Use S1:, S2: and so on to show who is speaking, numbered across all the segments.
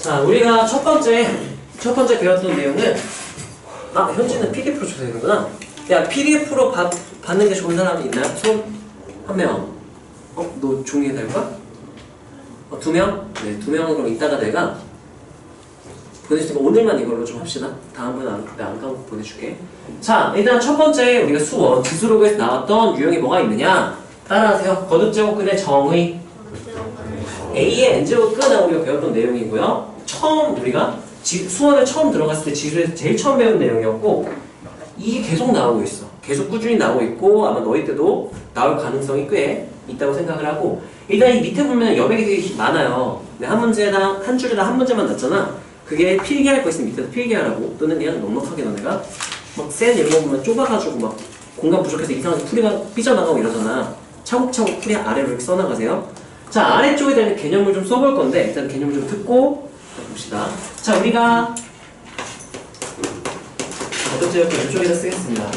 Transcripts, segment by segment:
S1: 자, 우리가 첫 번째 배웠던 내용은 현지는 PDF로 줘야 되는구나. 야, PDF로 받는 게 좋은 사람이 있나요? 손? 한 명. 너 종이에 낼 거야? 2명? 네, 2명은 그럼 이따가 내가 보내줄 테니까 오늘만 이걸로 좀 합시다. 다음번에 내가 안 까먹고 보내줄게. 자, 일단 첫 번째 우리가 수원 지수로그에서 나왔던 유형이 뭐가 있느냐? 따라하세요. 거듭제곱근의 정의 A의 n제곱근하고 우리가 배웠던 내용이고요. 처음 우리가 수원에 처음 들어갔을 때 지수에서 제일 처음 배운 내용이었고, 이게 계속 나오고 있어. 계속 꾸준히 나오고 있고, 아마 너희 때도 나올 가능성이 꽤 있다고 생각을 하고, 일단 이 밑에 보면 여백이 되게 많아요. 근데 한 문제당 한 줄에다 한 문제만 났잖아. 그게 필기할 거 있으면 밑에서 필기하라고. 또는 그냥 넉넉하게 너네가 막 센 이런 거 보면 좁아가지고 막 공간 부족해서 이상하게 풀이가 삐져나가고 이러잖아. 차곡차곡 풀이 아래로 이렇게 써나가세요. 자, 아래쪽에 대한 개념을 좀 써볼 건데 일단 개념을 좀 듣고 봅시다. 자, 우리가 거듭제곱근 이쪽에다 쓰겠습니다.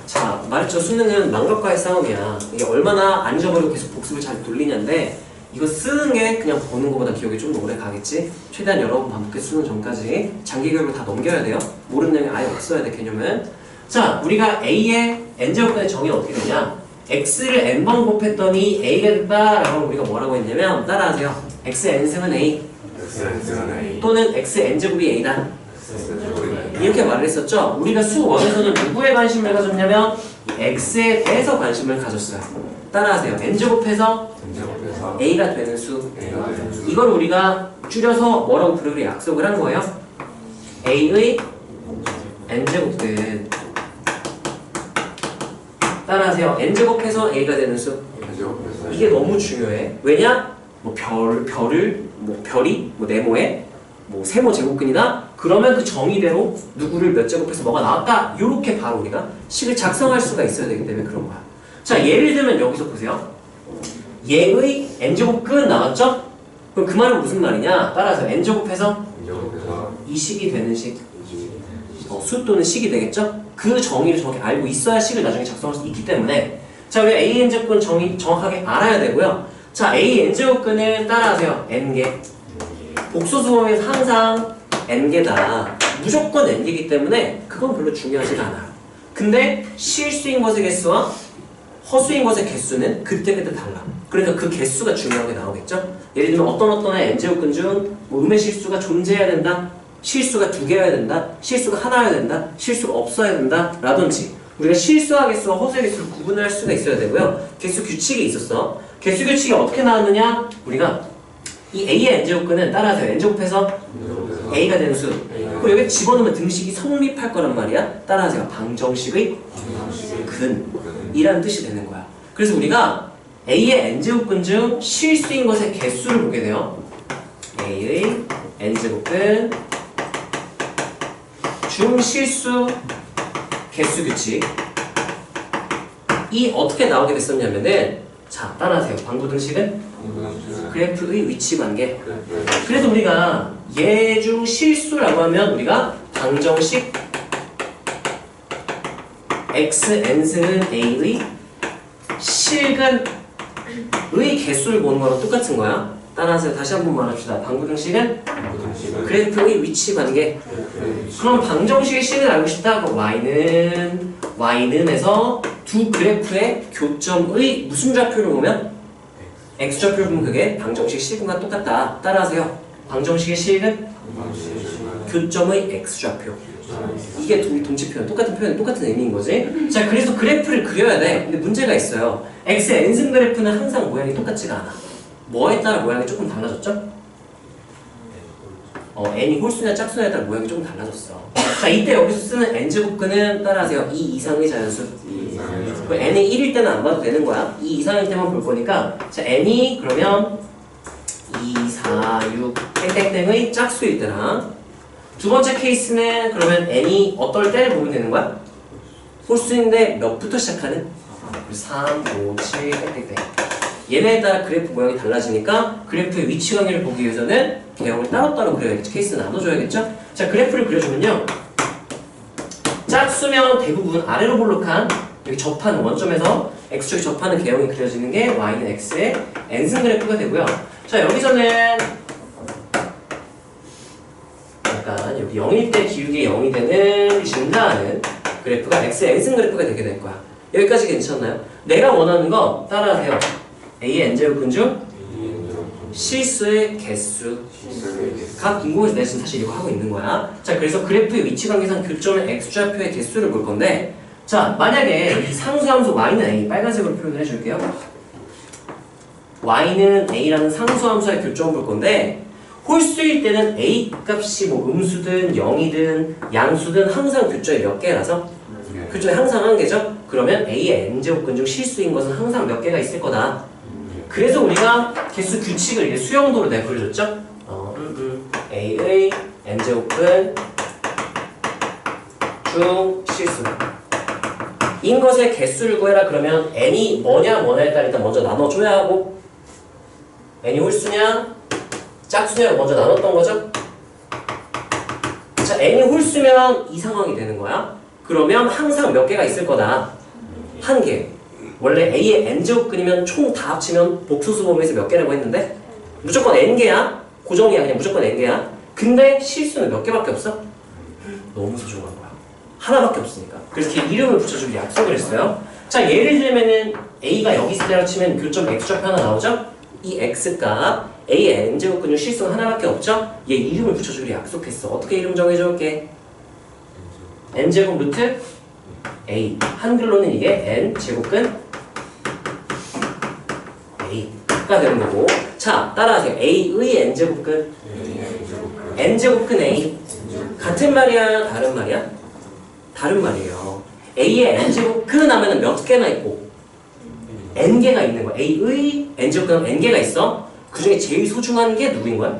S1: 자, 말했죠. 수능은 망각과의 싸움이야. 이게 얼마나 안 잊어버리고 계속 복습을 잘 돌리냐인데, 이거 쓰는 게 그냥 보는 것보다 기억이 좀 더 오래 가겠지? 최대한 여러 번 반복해 수능 전까지 장기 교육을 다 넘겨야 돼요. 모르는 내용이 아예 없어야 돼, 개념은. 자, 우리가 A의 n제곱근의 정의는 어떻게 되냐? x를 n번 곱했더니 a가 됐다라고 우리가 뭐라고 했냐면, 따라하세요. x n승은 a 또는 x n제곱이 a다. 이렇게 말을 했었죠. 우리가 수1에서는 누구에 관심을 가졌냐면 x에 대해서 관심을 가졌어요. 따라하세요. n제곱해서 a가 되는 수. 이걸 우리가 줄여서 뭐라고 부르기로 약속을 한 거예요. a의 n제곱은 따라하세요. n제곱해서 a가 되는 수. 이게 너무 중요해. 왜냐? 별이 네모에 세모 제곱근이다. 그러면 그 정의대로 누구를 몇 제곱해서 뭐가 나왔다. 이렇게 바로 우리가 식을 작성할 수가 있어야 되기 때문에 그런 거야. 자, 예를 들면 여기서 보세요. 얘의 n제곱근 나왔죠? 그럼 그 말은 무슨 말이냐? 따라서 n제곱해서 이 식이 되는 식. 수 또는 식이 되겠죠? 그 정의를 정확히 알고 있어야 식을 나중에 작성할 수 있기 때문에, 자, 우리가 a n제곱근 정의 정확하게 알아야 되고요. 자, a n제곱근은 따라하세요. n개. 복소수범에서 항상 n개다. 무조건 n개이기 때문에 그건 별로 중요하지가 않아요. 근데 실수인 것의 개수와 허수인 것의 개수는 그때그때 달라. 그러니까 그 개수가 중요하게 나오겠죠? 예를 들면 어떤 n제곱근 중 음의 실수가 존재해야 된다, 실수가 2개여야 된다, 실수가 하나여야 된다, 실수가 없어야 된다 라든지, 우리가 실수와 개수와 허수의 개수를 구분할 수가 있어야 되고요. 개수 규칙이 있었어. 개수 규칙이 어떻게 나왔느냐? 우리가 이 a의 n제곱근은 따라하세요. n제곱해서 a가 되는 수. 그리고 여기 집어넣으면 등식이 성립할 거란 말이야. 따라하세요. 방정식의 근이라는 뜻이 되는 거야. 그래서 우리가 a의 n제곱근 중 실수인 것의 개수를 보게 돼요. a의 n제곱근 중 실수 개수 규칙. 이 어떻게 나오게 됐었냐면은, 자, 따라하세요. 방부등식은 그래프의 위치 관계. 그래서 우리가 얘 중 실수라고 하면 우리가 방정식 x n승은 a의 실근의 개수를 보는 거랑 똑같은 거야. 따라서 다시 한번 말합시다. 방부등식은 그래프의 위치 관계. 그럼 방정식의 식을 알고 싶다. y는에서 두 그래프의 교점의 무슨 좌표를 보면 x좌표를 보면 그게 방정식 식과 똑같다. 따라하세요. 방정식의 식은 교점의 x좌표. 이게 동치 표현, 똑같은 표현, 똑같은 의미인 거지. 자, 그래서 그래프를 그려야 돼. 근데 문제가 있어요. x n승 그래프는 항상 모양이 똑같지가 않아. 뭐에 따라 모양이 조금 달라졌죠? n이 홀수냐 짝수냐에 따라 모양이 조금 달라졌어. 자, 이때 여기서 쓰는 n제곱근은 따라하세요. 2 이상의 자연수. n이 1일 때는 안 봐도 되는 거야. 2 이상일 때만 볼 거니까. 자, n이 그러면 2, 4, 6 땡땡땡의 짝수일 때랑, 두 번째 케이스는 그러면 n이 어떨 때를 보면 되는 거야? 홀수인데 몇부터 시작하는? 3, 5, 7 땡땡땡. 얘네에 따라 그래프 모양이 달라지니까 그래프의 위치 관계를 보기 위해서는 개형을 따로따로 그려야겠죠. 케이스는 나눠줘야겠죠. 자, 그래프를 그려주면요, 짝수면 대부분 아래로 볼록한 여기 접한 원점에서 x축에 접하는 개형이 그려지는 게 y는 x의 n승 그래프가 되고요. 자, 여기서는 약간 여기 0일 때 기울기 0이 되는 증가하는 그래프가 x의 n승 그래프가 되게 될 거야. 여기까지 괜찮나요? 내가 원하는 거 따라하세요. a의 n제곱근 중 실수의 개수. 각 인공에서 내가 지금 사실 이거 하고 있는 거야. 자, 그래서 그래프의 위치 관계상 교점의 x좌표의 개수를 볼 건데, 자, 만약에 이 상수함수 y는 a, 빨간색으로 표현을 해줄게요. y는 a라는 상수함수의 교점을 볼 건데, 홀수일 때는 a 값이 뭐 음수든 0이든 양수든 항상 교점이 몇 개라서 교점이 항상 한 개죠? 그러면 a의 n제곱근 중 실수인 것은 항상 몇 개가 있을 거다. 그래서 우리가 개수 규칙을 이게 수형도로 내가 그려줬죠? a의 n제곱근 중 실수 인 것의 개수를 구해라. 그러면 n이 뭐냐에 따라 일단 먼저 나눠줘야 하고, n이 홀수냐 짝수냐를 먼저 나눴던 거죠? 자, n이 홀수면 이 상황이 되는 거야. 그러면 항상 몇 개가 있을 거다. 한 개. 원래 a의 n제곱근이면 총 다 합치면 복소수 범위에서 몇 개라고 했는데 무조건 n개야. 고정이야. 그냥 무조건 n개야. 근데 실수는 몇 개밖에 없어? 너무 소중한 거야. 하나밖에 없으니까. 그래서 걔 이름을 붙여주기로 약속을 했어요. 자, 예를 들면은 a가 여기 있을 때라고 치면 교점 x좌표 하나 나오죠? 이 x값 a의 n제곱근 중 실수가 하나밖에 없죠? 얘 이름을 붙여주기로 약속했어. 어떻게 이름 정해줄게? n제곱 루트 a. 한글로는 이게 n제곱근 a가 되는 거고. 자, 따라하세요. a의 n제곱근 n제곱근 a. 같은 말이야? 다른 말이야? 다른 말이에요. a의 n제곱근 하면은 몇 개나 있고 n개가 있는 거야. a의 n제곱근 n개가 있어. 그 중에 제일 소중한 게 누구인 거야?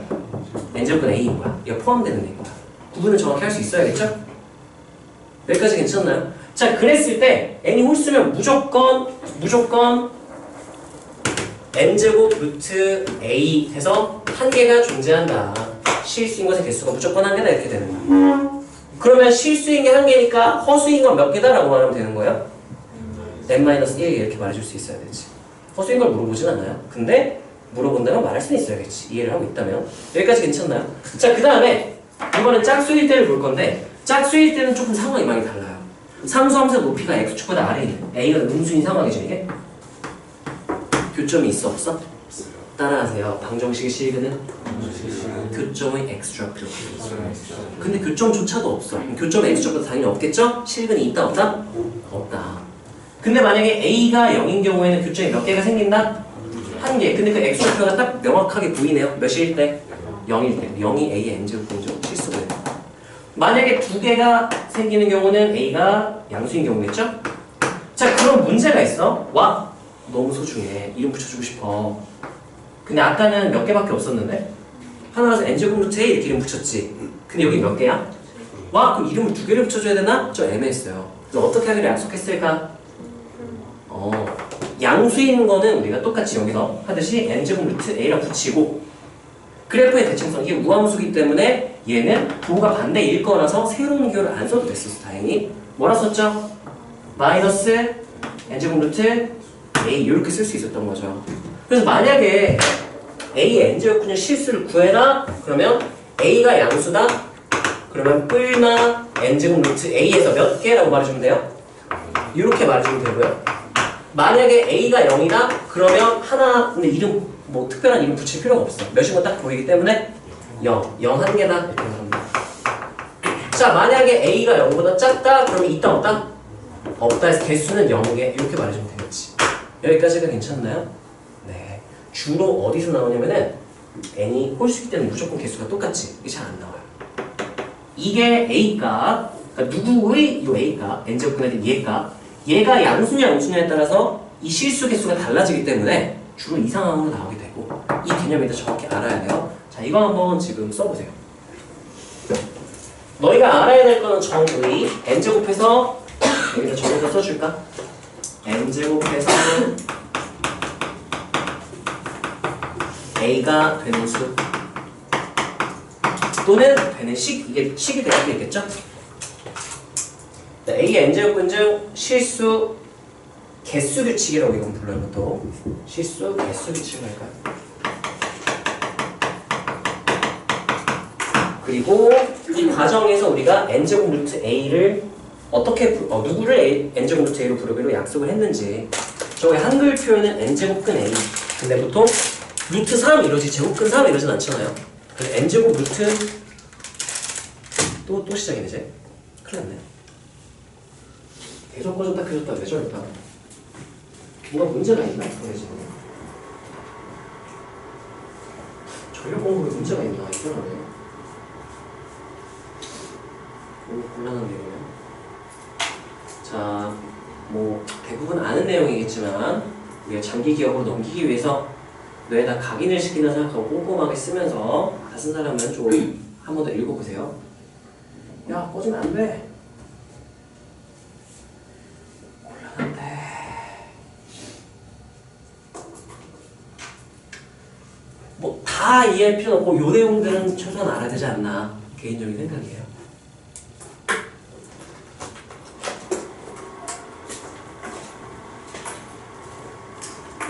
S1: n제곱근 a인 거야. 이거 포함되는 애인 거야. 구분을 정확히 할 수 있어야겠죠? 여기까지 괜찮나요? 자, 그랬을 때 n이 홀수면 무조건 n제곱 루트 a 해서 한 개가 존재한다. 실수인 것의 개수가 무조건 한 개다. 이렇게 되는 거야. 그러면 실수인 게 한 개니까 허수인 건 몇 개다라고 말하면 되는 거예요? n-1 이렇게 말해줄 수 있어야 되지. 허수인 걸 물어보진 않아요. 근데 물어본다면 말할 수는 있어야겠지. 이해를 하고 있다면. 여기까지 괜찮나요? 자, 그 다음에 이번엔 짝수일 때를 볼 건데, 짝수일 때는 조금 상황이 많이 달라요. 상수함수 높이가 x축보다 아래에 있는 a가 음수인 상황이죠. 이게 교점이 있어 없어? 따라하세요. 방정식의 실근은 교점의 x좌표. 근데 교점조차도 없어. 그럼 교점의 x좌표도 당연히 없겠죠? 실근이 있다 없다? 없다. 근데 만약에 a가 0인 경우에는 교점이 몇 개가 생긴다? 한 개. 근데 그 x좌표가 딱 명확하게 보이네요. 몇일 때? 0일 때. 0이 a의 n제곱근 중 실수고요. 만약에 두 개가 생기는 경우는 a가 양수인 경우겠죠? 자, 그럼 문제가 있어. 와, 너무 소중해. 이름 붙여주고 싶어. 근데 아까는 몇 개밖에 없었는데 하나라서 n제곱 루트 a 이렇게 이름 붙였지. 근데 여기 몇 개야? 와, 그럼 이름을 두 개를 붙여줘야 되나? 좀 애매했어요. 그래서 어떻게 하기로 약속했을까? 양수인 거는 우리가 똑같이 여기서 하듯이 n제곱 루트 a랑 붙이고, 그래프의 대칭성, 이게 무함수기 때문에 얘는 부호가 반대일 거라서 새로운 기호를 안 써도 됐었어. 다행히. 뭐라 썼죠? 마이너스 n제곱 루트 a 이렇게 쓸 수 있었던 거죠. 그래서 만약에 a의 n제곱근의 실수를 구해라. 그러면 a가 양수다. 그러면 뿔마 n제곱 루트 a에서 몇 개라고 말해주면 돼요? 이렇게 말해주면 되고요. 만약에 a가 0이다. 그러면 하나, 근데 이름 뭐 특별한 이름 붙일 필요가 없어. 몇인 거 딱 보이기 때문에 0 한 개다. 이렇게 합니다. 자, 만약에 a가 0보다 작다. 그러면 있다 없다? 없다 해서 개수는 0개. 이렇게 말해주면 되겠지. 여기까지가 괜찮나요? 네. 주로 어디서 나오냐면은 n이 홀수기 때는 무조건 개수가 똑같지. 이게 잘 안 나와요. 이게 a값, 그러니까 누구의 이 a값, n제곱근에 대한 얘값, 얘가 양수냐 음수냐에 따라서 이 실수 개수가 달라지기 때문에 주로 이 상황으로 나오게 되고, 이 개념에 대해서 정확히 알아야 돼요. 자, 이거 한번 지금 써보세요. 너희가 알아야 될 거는 정의 n제곱해서 여기다 정의도 써줄까? n제곱해서 a가 되는 수 또는 되는 식, 이게 식이 될 수도 있겠죠? a의 n제곱근 중 실수 개수 규칙이라고 이건 불러요. 또 실수 개수 규칙을 할까요? 그리고 이 과정에서 우리가 n제곱 루트 a를 어떻게 누구를 n제곱 루트 a로 부르기로 약속을 했는지. 저기 한글 표현은 n제곱근 a. 근데 보통 루트 3 이러지 제곱근 3 이러진 않잖아요. 그래서 n제곱 루트 또 시작이네 이제. 큰일 났네. 계속 꺼졌다 켜졌다 왜 저럴까? 뭔가 문제가 있나? 그래서 전력 공급에 문제가 있나? 이상하네. 너무 곤란한 내용이야. 자, 뭐 대부분 아는 내용이겠지만 우리가 장기 기억으로 넘기기 위해서 뇌에다 각인을 시키는 생각하고 꼼꼼하게 쓰면서 다 쓴 사람은 좀 한 번 더 읽어보세요. 야, 꺼지면 안 돼. 곤란한데. 뭐 다 이해할 필요 없고 요 내용들은 최소한 알아야 되지 않나 개인적인 생각이에요.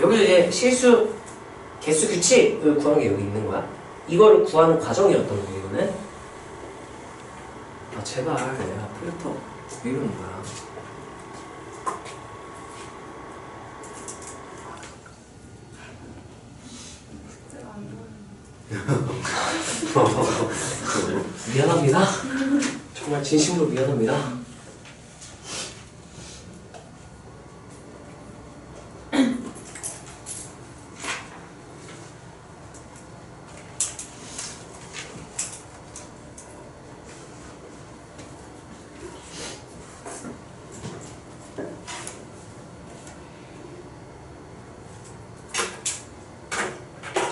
S1: 여기서 이제 실수 개수 규칙을 구한 게 여기 있는 거야. 이거를 구하는 과정이었던 거야, 이거는. 아, 제발. 내가 프로젝터 왜 이러는 거야. 미안합니다. 정말 진심으로 미안합니다.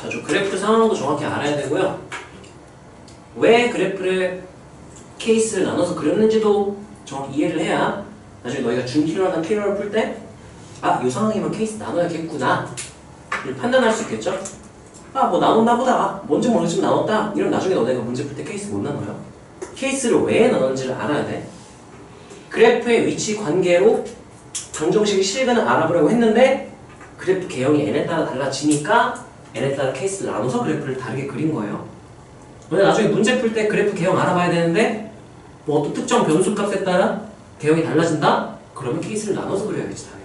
S1: 자, 저 그래프 상황도 정확히 알아야 되고요. 왜 그래프를 케이스를 나눠서 그렸는지도 정확히 이해를 해야 나중에 너희가 준필요나 필요를 풀 때 아, 이 상황이면 케이스 나눠야겠구나 를 판단할 수 있겠죠? 아, 뭐 나눴나 보다. 뭔지 모르지만 나눴다. 이러면 나중에 너네가 문제 풀 때 케이스 못 나눠요. 케이스를 왜 나눴는지를 알아야 돼. 그래프의 위치 관계로 방정식의 실근을 알아보려고 했는데 그래프 개형이 n에 따라 달라지니까 n에 따라 케이스를 나눠서 그래프를 다르게 그린 거예요. 너네 나중에 문제 풀 때 그래프 개형 알아봐야 되는데 뭐 어떤 특정 변수 값에 따라 개형이 달라진다? 그러면 케이스를 나눠서 그려야겠지 당연히.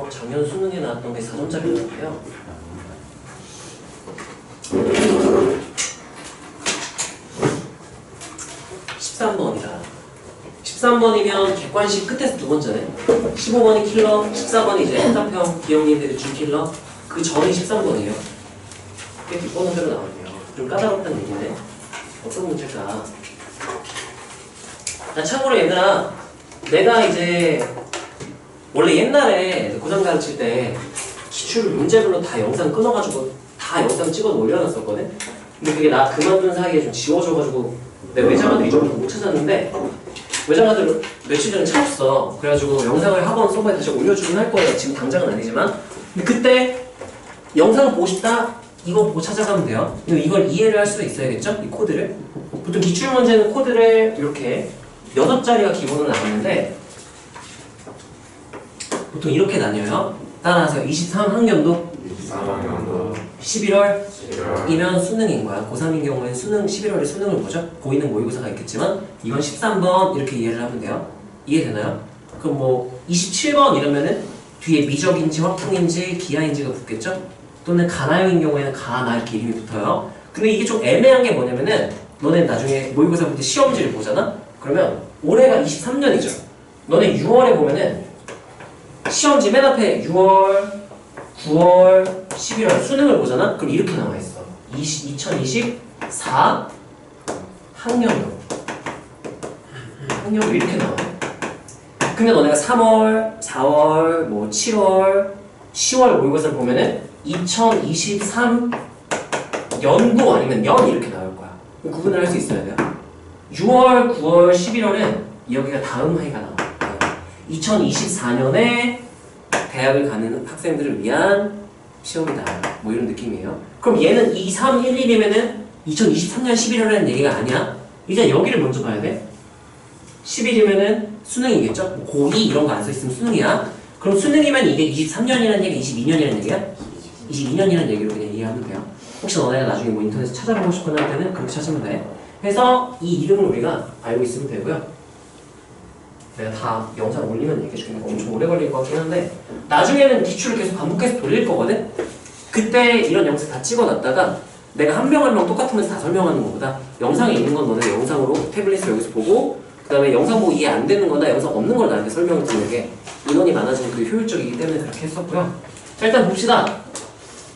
S1: 작년 수능에 나왔던 게 4점짜리였는데요. 13번이다. 13번이면 객관식 끝에서 두 번째네. 15번이 킬러, 14번이 이제 해답형 기억님들이 준 킬러. 그 전이 13번이에요. 꽤 뒷번호 대로 나왔네요. 좀 까다롭다는 얘기네. 어떤 문제일까? 참고로 얘들아, 내가 이제 원래 옛날에 고3 가르칠 때 기출을 문제별로 다 영상 끊어가지고 다 영상 찍어서 올려놨었거든? 근데 그게 나 그만둔 사이에 좀 지워져가지고 내 외장하들 이 정도 못 찾았는데 외장하들 며칠 전에 찾았어. 그래가지고 영상을 학원 서버에 다시 올려주긴 할 거예요. 지금 당장은 아니지만. 근데 그때 영상을 보고 싶다? 이거 보고 찾아가면 돼요. 근데 이걸 이해를 할 수가 있어야겠죠? 이 코드를. 보통 기출 문제는 코드를 이렇게 6자리가 기본은 나오는데 보통 이렇게 나뉘어요. 따라서 23학년도 11월이면 수능인 거야. 고3인 경우에는 수능 11월에 수능을 보죠. 고2는 모의고사가 있겠지만 이건 13번 이렇게 이해를 하면 돼요. 이해되나요? 그럼 뭐 27번 이러면은 뒤에 미적인지 확통인지 기하인지가 붙겠죠? 또는 가나형인 경우에는 가나 이렇게 이름이 붙어요. 근데 이게 좀 애매한 게 뭐냐면은 너네 나중에 모의고사 볼 때 시험지를 보잖아? 그러면 올해가 23년이죠. 너네 6월에 보면은 시험지 맨 앞에 6월, 9월, 11월 수능을 보잖아? 그럼 이렇게 나와있어. 2024 학년도. 학년도 이렇게 나와. 근데 너네가 3월, 4월, 뭐 7월, 10월 모의고사를 보면은 2023 연도 아니면 년 이렇게 나올 거야. 구분을 할 수 있어야 돼요. 6월, 9월, 11월은 여기가 다음 해가 나와. 2024년에 대학을 가는 학생들을 위한 시험이다. 뭐 이런 느낌이에요. 그럼 얘는 2, 3, 1, 1이면은 2023년 11월이라는 얘기가 아니야. 일단 여기를 먼저 봐야 돼. 10일이면은 수능이겠죠? 뭐 고2 이런 거 안 써있으면 수능이야. 그럼 수능이면 이게 23년이라는 얘기야? 22년이라는 얘기야? 22년이라는 얘기로 그냥 이해하면 돼요. 혹시 너네가 나중에 뭐 인터넷에 찾아보고 싶거나 할 때는 그렇게 찾으면 돼. 그래서 이 이름을 우리가 알고 있으면 되고요. 내가 다 영상 올리면 얘기해주니까 엄청 오래 걸릴 것 같긴 한데 나중에는 기출을 계속 반복해서 돌릴 거거든? 그때 이런 영상 다 찍어놨다가 내가 한 명 한 명 똑같으면서 다 설명하는 것보다 영상에 있는 건 너네 영상으로 태블릿을 여기서 보고 그 다음에 영상 보고 이해 안 되는 거나 영상 없는 걸 나한테 설명을 드리는 게 인원이 많아지면 그게 효율적이기 때문에 그렇게 했었고요. 자 일단 봅시다.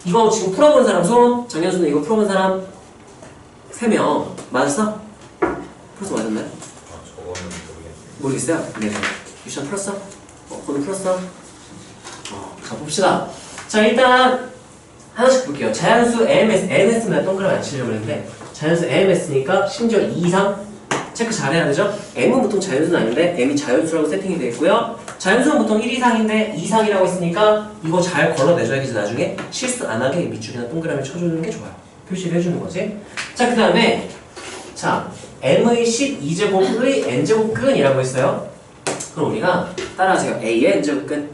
S1: 이거 지금 풀어본 사람 손? 장현수는 이거 풀어본 사람? 3명 맞았어? 풀어서 맞았나요?
S2: 저거는
S1: 모르겠어요? 네. 유시안 풀었어? 오늘 풀었어? 자 봅시다. 자 일단 하나씩 볼게요. 자연수 AMS, NS만 동그라미 안 치려고 했는데 자연수 AMS니까 심지어 2 이상 체크 잘해야 되죠? M은 보통 자연수는 아닌데 M이 자연수라고 세팅이 되어 있고요. 자연수는 보통 1 이상인데 2 이상이라고 했으니까 이거 잘 걸러내줘야겠지. 나중에 실수 안 하게 밑줄이나 동그라미 쳐주는 게 좋아요. 표시를 해주는 거지. 자 그 다음에 자 M의 12제곱의 N제곱근이라고 했어요. 그럼 우리가 따라하세요. A의 N제곱근.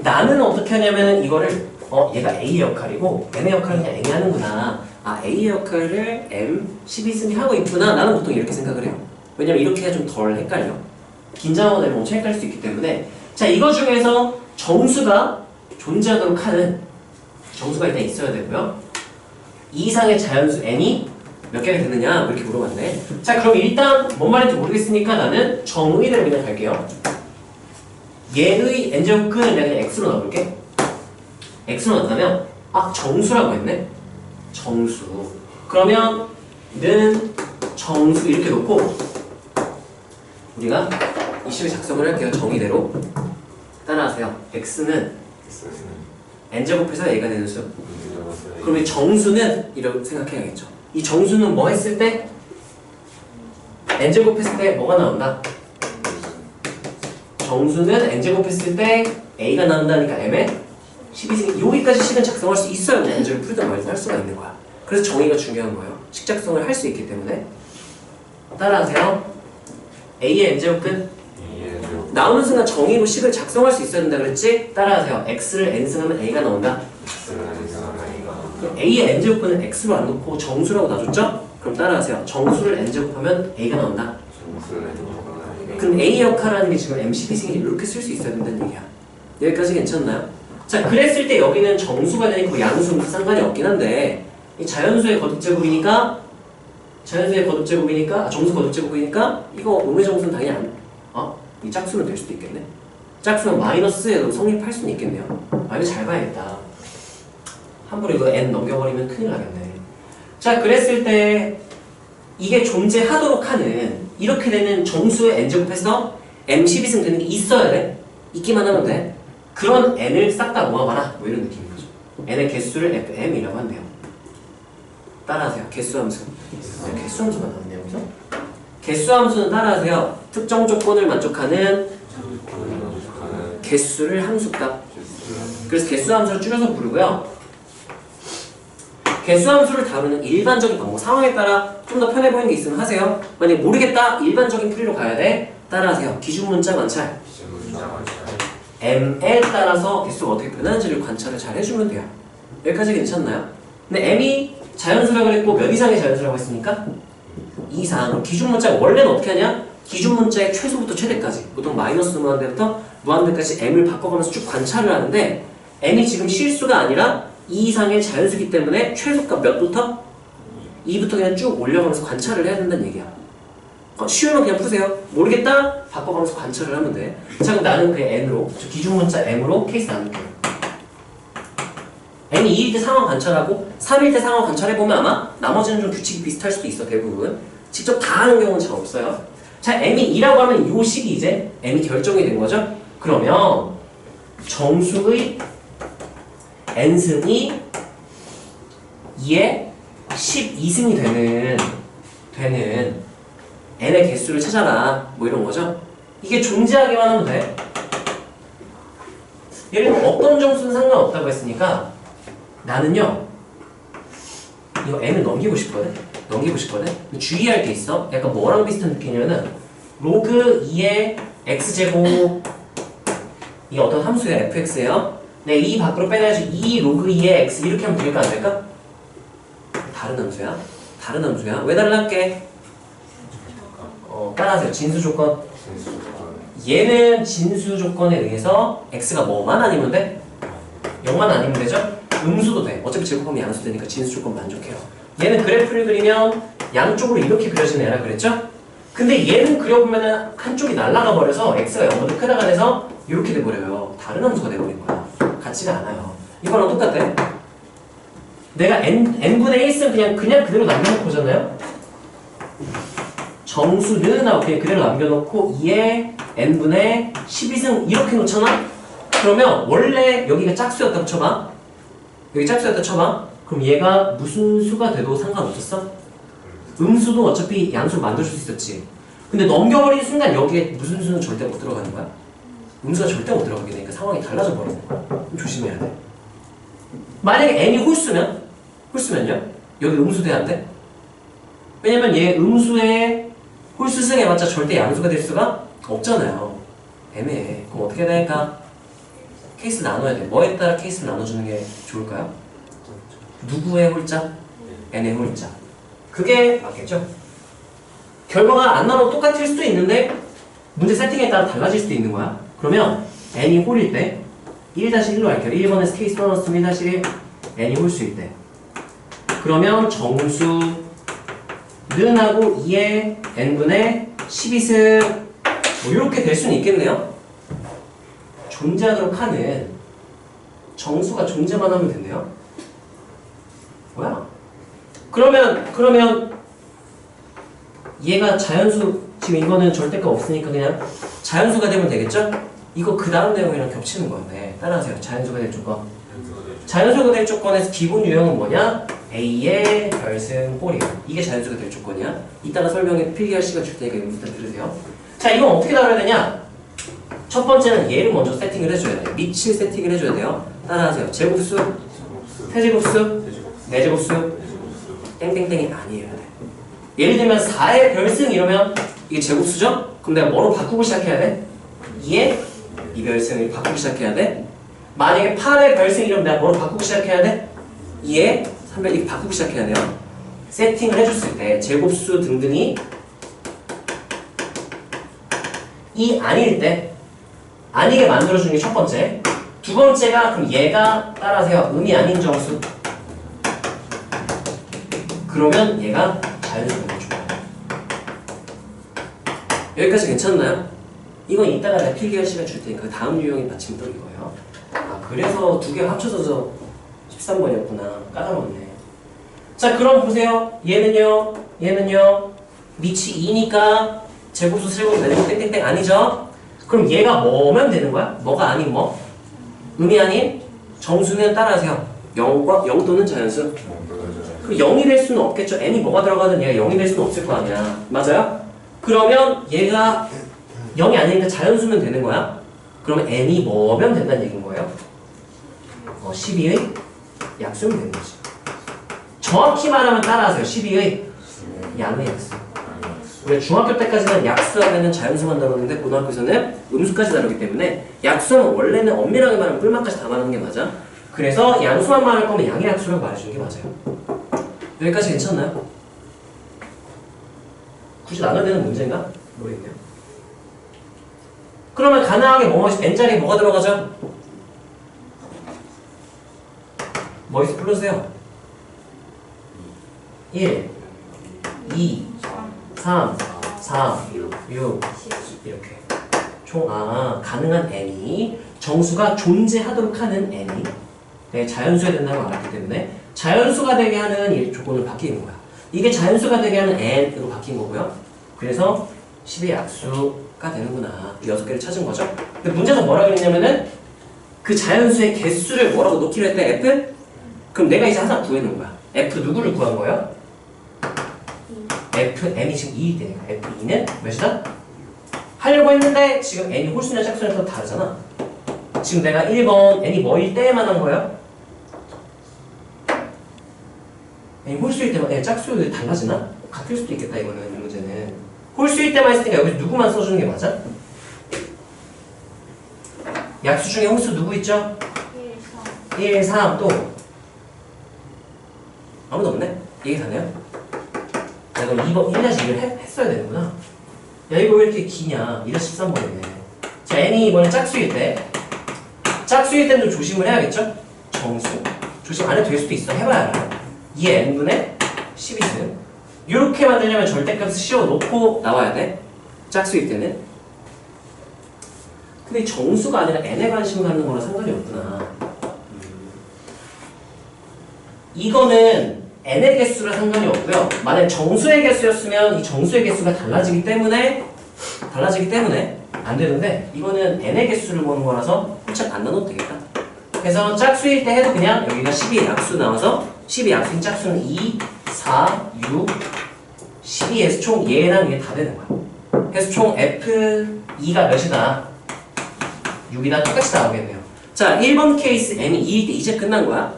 S1: 나는 어떻게 하냐면 이거를 얘가 A의 역할이고 N의 역할은 그냥 N이 하는구나. 아 A의 역할을 M 12승이 하고 있구나. 나는 보통 이렇게 생각을 해요. 왜냐면 이렇게 해야 좀 덜 헷갈려. 긴장하고 나면 엄청 헷갈릴 수 있기 때문에 자 이거 중에서 정수가 존재하도록 하는 정수가 일단 있어야 되고요. 이 이상의 자연수 N이 몇 개가 되느냐 이렇게 물어봤네. 자 그럼 일단 뭔 말인지 모르겠으니까 나는 정의대로 그냥 갈게요. 얘의 N제곱근을 내가 그냥 X로 넣어볼게. X로 넣었다면 정수라고 했네. 정수. 그러면 는 정수 이렇게 놓고 우리가 이 식을 작성을 할게요. 정의대로. 따라하세요. X는 N제곱해서 A가 되는 수. 그럼 이 정수는 이렇게 생각해야겠죠. 이 정수는 뭐 했을 때? N제곱했을 때 뭐가 나온다? 정수는 N제곱했을 때 A가 나온다니까 M에 12승 여기까지 식은 작성할 수 있어야 문제를 풀든 말든 할 수가 있는 거야. 그래서 정의가 중요한 거예요. 식 작성을 할 수 있기 때문에. 따라하세요. A의 N제곱근 나오는 순간 정의로 식을 작성할 수 있어야 된다 그랬지? 따라하세요. X를 N승하면 A가 나온다. 그럼 A의 N제곱근은 X로 안 놓고 정수라고 놔줬죠? 그럼 따라하세요. 정수를 N제곱하면 A가 나온다. 그럼 A 역할하는 게 지금 M12승이 이렇게 쓸 수 있어야 된다는 얘기야. 여기까지 괜찮나요? 자 그랬을 때 여기는 정수가 되니까 양수는 상관이 없긴 한데 이 자연수의 거듭제곱이니까 정수 거듭제곱이니까 이거 음의 정수는 당연히 이 짝수는 될 수도 있겠네. 짝수는 마이너스에도 성립할 수는 있겠네요. 이거 잘 봐야겠다. 함부로 이거 n 넘겨버리면 큰일 나겠네. 자 그랬을 때 이게 존재하도록 하는 이렇게 되는 정수의 n제곱해서 m12승 되는 게 있어야 돼. 있기만 하면 돼. 그런 n을 싹 다 모아봐라. 뭐 이런 느낌인 거죠. n의 개수를 fm이라고 한대요. 따라하세요. 개수함수. 개수함수가 나왔네요. 여기서. 개수함수는 따라하세요. 특정 조건을 만족하는 개수를 함수값. 그래서 개수함수를 줄여서 부르고요. 개수함수를 다루는 일반적인 방법. 상황에 따라 좀 더 편해 보이는 게 있으면 하세요. 만약에 모르겠다. 일반적인 풀이로 가야 돼. 따라하세요. 기준문자 관찰. M에 따라서 개수가 어떻게 변하는지를 관찰을 잘 해주면 돼요. 여기까지 괜찮나요? 근데 M이 자연수라고 했고 몇 이상의 자연수라고 했습니까? 2 이상. 그럼 기준문자가 원래는 어떻게 하냐? 기준문자의 최소부터 최대까지 보통 마이너스 무한대부터 무한대까지 M을 바꿔가면서 쭉 관찰을 하는데 M이 지금 실수가 아니라 2 이상의 자연수기 때문에 최소값 몇부터? 2부터 그냥 쭉 올려가면서 관찰을 해야 된다는 얘기야. 쉬우면 그냥 푸세요. 모르겠다? 바꿔가면서 관찰을 하면 돼. 자 그럼 나는 그 N으로 기준문자 M으로 케이스 나눌게요. N이 2일 때 상황 관찰하고 3일 때 상황 관찰해보면 아마 나머지는 좀 규칙이 비슷할 수도 있어. 대부분 직접 다 하는 경우는 잘 없어요. 자 M이 2라고 하면 요 식이 이제 M이 결정이 된 거죠. 그러면 정수의 N승이 2에 12승이 되는 N의 개수를 찾아라. 뭐 이런 거죠. 이게 존재하기만 하면 돼. 예를 들면 어떤 정수는 상관없다고 했으니까 나는요 이거 n을 넘기고 싶거든. 주의할 게 있어. 약간 뭐랑 비슷한 느낌이냐면은 로그 2의 x제곱 이 어떤 함수야 fx예요. 네, 2 밖으로 빼내야지 2 로그 2의 x 이렇게 하면 될까 안 될까? 다른 함수야. 왜 달랄게? 따라하세요. 진수 조건. 얘는 진수 조건에 의해서 x가 뭐만 아니면 돼? 0만 아니면 되죠? 음수도 돼. 어차피 제곱하면 양수 되니까 진수 조건 만족해요. 얘는 그래프를 그리면 양쪽으로 이렇게 그려지는 애라 그랬죠? 근데 얘는 그려보면은 한쪽이 날아가 버려서 x가 0보다 크다가 돼서 이렇게 돼버려요. 다른 함수가 돼버린 거야. 같지가 않아요. 이거랑 똑같대. 내가 n분의 1승 그냥 그대로 남겨놓고 오잖아요? 정수는 하고 그냥 그대로 남겨놓고 2에 n분의 12승 이렇게 놓잖아? 그러면 원래 여기가 짝수였다고 쳐봐. 그럼 얘가 무슨 수가 돼도 상관없었어? 음수도 어차피 양수를 만들 수 있었지. 근데 넘겨버리는 순간 여기에 무슨 수는 절대 못 들어가는 거야? 음수가 절대 못 들어가게 되니까 상황이 달라져 버리는 거야. 조심해야 돼. 만약에 n이 홀수면요? 여기 음수 돼야 안 돼? 왜냐면 얘 음수의 홀수승 해봤자 절대 양수가 될 수가 없잖아요. 애매해. 그럼 어떻게 해야 될까? 케이스를 나눠야 돼. 뭐에 따라 케이스를 나눠주는 게 좋을까요? 누구의 홀자? n의 홀자. 그게 맞겠죠? 결과가 안 나눠도 똑같을 수도 있는데 문제 세팅에 따라 달라질 수도 있는 거야. 그러면 n이 홀일 때 1-1로 할게요. 1번에서 케이스 써놨으면 1-1 n이 홀수일 때 그러면 정수는 하고 2에 n분의 12승 뭐 이렇게 될 수는 있겠네요. 존재하도록 하는 정수가 존재만 하면 됐네요. 뭐야? 그러면 얘가 자연수 지금 이거는 절대가 없으니까 그냥 자연수가 되면 되겠죠? 이거 그 다음 내용이랑 겹치는 건데 따라하세요. 자연수가 될 조건. 자연수가 될 조건에서 기본 유형은 뭐냐? A의 별승 홀이야. 이게 자연수가 될 조건이야. 이따가 설명에 필기할 시간 줄 테니까 이거 일단 들으세요. 자, 이건 어떻게 다뤄야 되냐? 첫 번째는 얘를 먼저 세팅을 해줘야 돼요. 밑을 세팅을 해줘야 돼요. 따라하세요. 제곱수, 세제곱수, 네제곱수, 땡땡땡이 아니에요. 예를 들면 4의 별승 이러면 이게 제곱수죠? 그럼 내가 뭐로 바꾸고 시작해야 돼? 2의 이별승을 바꾸고 시작해야 돼? 만약에 8의 별승 이러면 내가 뭐로 바꾸고 시작해야 돼? 2의 3별 이렇게 바꾸고 시작해야 돼요. 세팅을 해줬을 때 제곱수 등등이 이 아닐 때 아니게 만들어주는 게 첫 번째. 두 번째가 그럼 얘가 따라하세요. 음이 아닌 정수. 그러면 얘가 자연수가 되죠. 여기까지 괜찮나요? 이건 이따가 내가 필기할 시간 줄 테니까 다음 유형이 마침 또 이거예요. 아, 그래서 두 개 합쳐서 13번이었구나. 까다롭네. 자, 그럼 보세요. 얘는요. 밑이 2니까 제곱수, 세제곱, 네제곱, 땡땡땡 아니죠? 그럼 얘가 뭐면 되는 거야? 뭐가 아닌 뭐? 음이 아닌 정수는 따라하세요. 0 또는 자연수. 그럼 0이 될 수는 없겠죠. n이 뭐가 들어가든 얘가 0이 될 수는 없을 거 아니야. 맞아요? 그러면 얘가 0이 아니니까 자연수면 되는 거야. 그러면 n이 뭐면 된다는 얘기인 거예요. 12의 약수면 되는 거지. 정확히 말하면 따라하세요. 12의 양의 약수. 우리 중학교 때까지는 약수하면 자연수만 다뤘는데 고등학교에서는 음수까지 다루기 때문에 약수는 원래는 엄밀하게 말하면 뿔만까지 다 말하는 게 맞아. 그래서 양수만 말할 거면 양의 약수라고 말해주는 게 맞아요. 여기까지 괜찮나요? 굳이 나눠야 되는 문제인가? 모르겠네요. 그러면 가능하게 n자리에 뭐가 들어가죠? 뭐 있어? 불러주세요. 1, 2, 3, 4, 6 이렇게 총 가능한 n이 정수가 존재하도록 하는 n이 네, 자연수가 된다고 알았기 때문에 자연수가 되게 하는 이 조건을 바뀌는 거야. 이게 자연수가 되게 하는 n으로 바뀐 거고요. 그래서 10의 약수가 되는구나. 6개를 찾은 거죠. 근데 문제에서 뭐라 그랬냐면은 그 자연수의 개수를 뭐라고 놓기로 했대? f? 그럼 내가 이제 항상 구해놓은 거야. f 누구를 구한 거예요? f, n이 지금 2일 때니까 f2는 몇이다? 하려고 했는데 지금 n이 홀수냐 짝수냐서 다르잖아. 지금 내가 1번 n이 뭐일 때만 한 거예요? n이 홀수일 때만, 짝수도 달라지나? 같을 수도 있겠다 이거는 이 문제는. 홀수일 때만 했으니까 여기서 누구만 써주는 게 맞아? 약수 중에 홀수 누구 있죠? 1, 3 또 아무도 없네? 얘기 가네요? 야 그럼 2번 1-2를 했어야 되는구나. 야 이거 왜 이렇게 기냐? 2-13번이네. 자 n이 이번에 짝수일 때는 좀 조심을 해야겠죠? 정수 조심 안 해도 될 수도 있어. 해봐야 알아. 2의 n분의 12승 이렇게 만들려면 절대값을 씌워놓고 나와야 돼. 짝수일 때는. 근데 정수가 아니라 n에 관심을 갖는 거랑 상관이 없구나. 이거는 n의 개수랑 상관이 없고요. 만약 정수의 개수였으면 이 정수의 개수가 달라지기 때문에 안 되는데 이거는 n의 개수를 보는 거라서 홀짝 안 나눠도 되겠다. 그래서 짝수일 때 해도 그냥 여기가 12의 약수 나와서 12의 약수인 짝수는 2, 4, 6, 12에서 총 얘랑 얘 다 되는 거야. 그래서 총 F2가 몇이다? 6이다 똑같이 나오겠네요. 자 1번 케이스 n이 2일 때 이제 끝난 거야.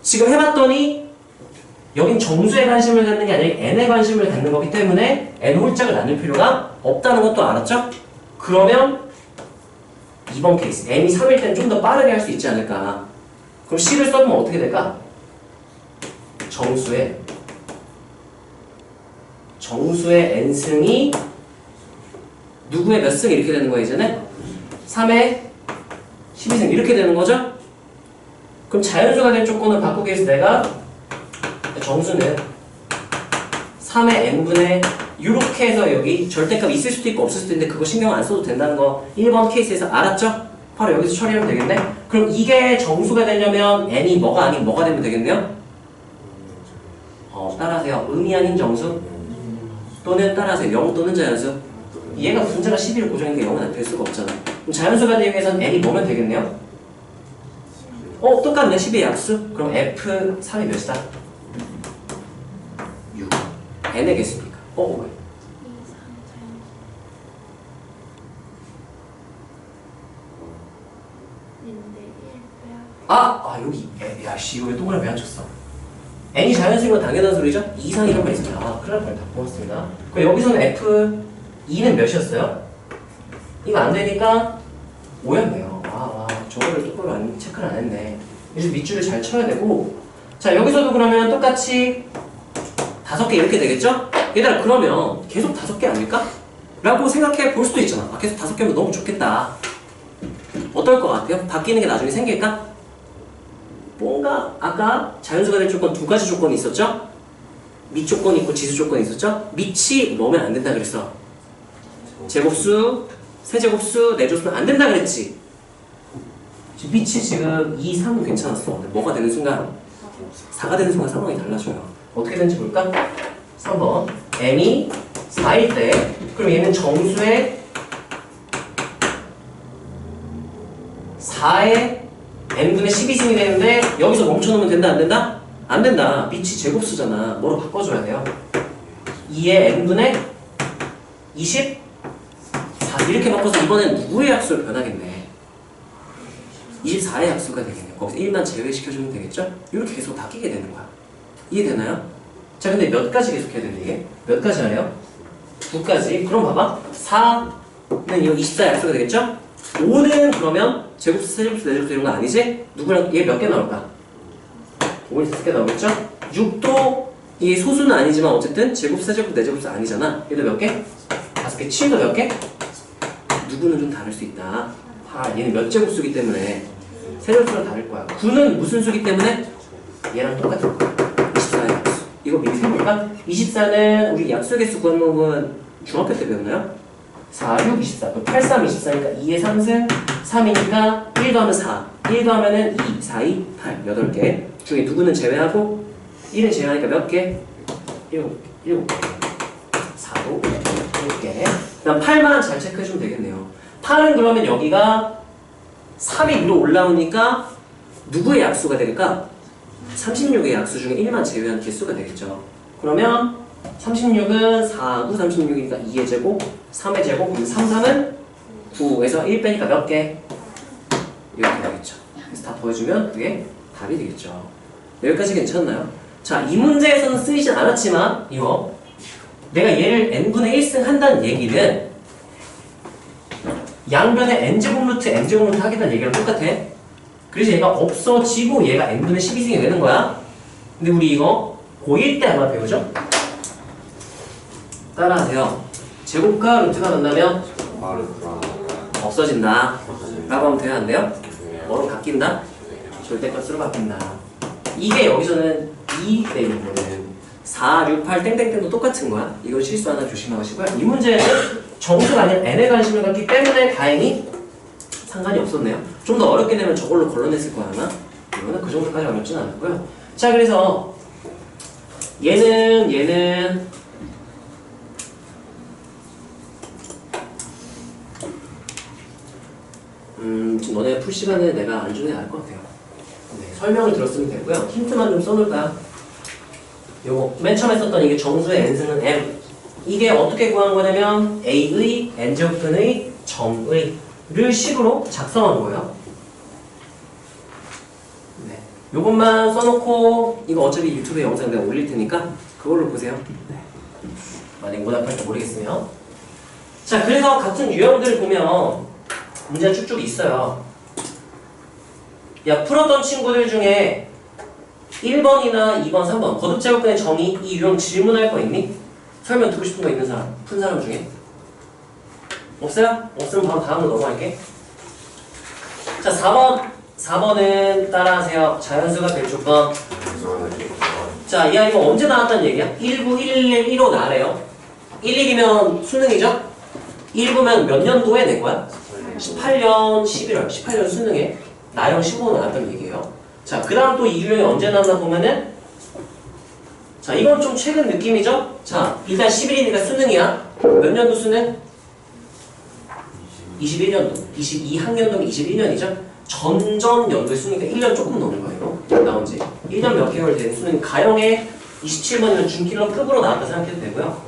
S1: 지금 해봤더니 여긴 정수에 관심을 갖는 게 아니라 n에 관심을 갖는 거기 때문에 n 홀짝을 나눌 필요가 없다는 것도 알았죠? 그러면 2번 케이스 n이 3일 때는 좀 더 빠르게 할 수 있지 않을까. 그럼 C를 써보면 어떻게 될까? 정수의 n승이 누구의 몇 승 이렇게 되는 거야 이제는? 3의 12승 이렇게 되는 거죠? 그럼 자연수가 될 조건을 바꾸기 위해서 내가 정수는 3의 n분의 이렇게 해서 여기 절대값 있을 수도 있고 없을 수도 있는데 그거 신경 안 써도 된다는 거 1번 케이스에서 알았죠? 바로 여기서 처리하면 되겠네? 그럼 이게 정수가 되려면 n이 뭐가 아닌 뭐가 되면 되겠네요? 따라하세요. 음이 아닌 정수 또는 따라하세요. 0 또는 자연수. 얘가 분자가 11을 고정이니까 0은 될 수가 없잖아. 그럼 자연수가 되기 위해서는 n이 뭐면 되겠네요? 똑같네. 12의 약수. 그럼 F3이 몇이다? 6. n의 개수니까. 왜? 여기. 야씨 이거 왜 동그라미 왜 안 쳤어? n이 자연수인 건 당연한 소리죠? 2 이상 이런 거 있었죠. 큰일 날 뻔했다. 고맙습니다. 그럼 여기서는 F2는 몇이었어요? 이거 안 되니까 5였네요. 저거를 똑바로 체크를 안 했네. 그래서 밑줄을 잘 쳐야 되고. 자 여기서도 그러면 똑같이 5개 이렇게 되겠죠? 얘들아 그러면 계속 5개 아닐까? 라고 생각해 볼 수도 있잖아. 계속 5개면 너무 좋겠다. 어떨 것 같아요? 바뀌는 게 나중에 생길까? 뭔가 아까 자연수가 될 조건 2가지 조건이 있었죠? 밑 조건이 있고 지수 조건이 있었죠? 밑이 넣으면 안 된다 그랬어. 제곱수, 세제곱수, 내조수는 안 된다 그랬지? 밑이 지금 2, 3은 괜찮았어. 근데 뭐가 되는 순간 4가 되는 순간 상황이 달라져요. 어떻게 되는지 볼까? 3번 n이 4일 때 그럼 얘는 정수의 4의 n분의 12승이 되는데 여기서 멈춰놓으면 된다 안 된다? 안 된다. 밑이 제곱수잖아. 뭐로 바꿔줘야 돼요? 2의 n분의 24 이렇게 바꿔서 이번엔 누구의 약수를 변하겠네. 24의 약수가 되겠네요. 거기서 1만 제외시켜주면 되겠죠? 이렇게 계속 바뀌게 되는 거야. 이해되나요? 자 근데 몇 가지 계속 해야 되는데 이게? 몇 가지 하래요? 9가지. 그럼 봐봐. 4는 이거 24 약수가 되겠죠? 5는 그러면 제곱수, 세제곱수, 내제곱수 이런 거 아니지? 누구랑 얘 몇 개 나올까? 5는 5개 나오겠죠? 6도 이게 소수는 아니지만 어쨌든 제곱수, 세제곱수, 내제곱수 아니잖아. 얘도 몇 개? 5개. 7도 몇 개? 누구는 좀 다를 수 있다. 얘는 몇 제곱수기 때문에 세제곱수랑 다를 거야. 9는 무슨 수기 때문에 얘랑 똑같을 거야. 24의 약수. 이거 미리 세볼까? 24는 우리 약수 개수 구하는 법은 중학교 때 배웠나요? 4, 6, 24. 8, 3, 24니까 2의 3승, 3이니까 1 더하면 4. 1 더하면은 2, 4, 2, 8. 8개. 중에 누구는 제외하고 1은 제외하니까 몇 개? 7개. 4도 7개. 그 다음 8만 잘 체크해주면 되겠네요. 8은 그러면 여기가 3이 위로 올라오니까 누구의 약수가 될까? 36의 약수 중에 1만 제외한 개수가 되겠죠. 그러면 36은 4, 9, 36이니까 2의 제곱, 3의 제곱, 그럼 3, 3은 9에서 1 빼니까 몇 개? 이렇게 되겠죠. 그래서 다 더해주면 그게 답이 되겠죠. 여기까지 괜찮나요? 자, 이 문제에서는 쓰이진 않았지만 이거 내가 얘를 n분의 1승 한다는 얘기는 양변에 n제곱 루트 n제곱 루트 하겠다는 얘기랑 똑같아. 그래서 얘가 없어지고 얘가 n분의 12승이 되는 거야. 근데 우리 이거 고1 때 아마 배우죠? 따라하세요. 제곱과 루트가 만나면 없어진다 라고 하면 돼야 안 돼요? 뭐로 바뀐다? 절대값으로 바뀐다. 이게 여기서는 2 되는 거는 4, 6, 8 땡땡땡도 똑같은 거야. 이거 실수 하나 조심하시고요. 이 문제는 정수가 아닌 n에 관심을 갖기 때문에 다행히 상관이 없었네요. 좀 더 어렵게 되면 저걸로 걸러냈을 거야 아마. 이거는 그 정도까지 어렵진 않고요. 자, 그래서 얘는 지금 너네 풀 시간에 내가 안 주는 게 나을 것 같아요. 네, 설명을 들었으면 되고요. 힌트만 좀 써놓을까요? 요거 맨 처음에 썼던 이게 정수의 n승은 m. 이게 어떻게 구한 거냐면 a의 n제곱분의 정의를 식으로 작성한 거예요. 네, 요것만 써놓고 이거 어차피 유튜브에 영상 내가 올릴 테니까 그걸로 보세요. 네. 만약에 오답할 때 모르겠으면. 자, 그래서 같은 유형들 보면 문제가 쭉쭉 있어요. 야, 풀었던 친구들 중에 1번이나 2번, 3번 거듭제곱근의 정의 이 유형 질문할 거 있니? 설명 듣고 싶은 거 있는 사람? 푼 사람 중에? 없어요? 없으면 바로 다음으로 넘어갈게. 자, 4번은 따라하세요. 자연수가 될 조건. 자, 이 아이가 언제 나왔다는 얘기야? 19, 111, 15 나래요. 11이면 수능이죠? 19면 몇 년도에 낸 거야? 18년 11월, 18년 수능에 나형 15 나왔다는 얘기예요. 자, 그 다음 또 이 유형이 언제 나왔나 보면은, 자, 이건 좀 최근 느낌이죠? 자, 일단 11이니까 수능이야. 몇 년도 수능? 21년도. 22학년도면 21년이죠? 전전 연도의 수능이니까 1년 조금 넘은 거예요. 나온 지. 1년 몇 개월 된 수능. 가형에 27번이면 준킬러 급으로 나왔다 생각해도 되고요.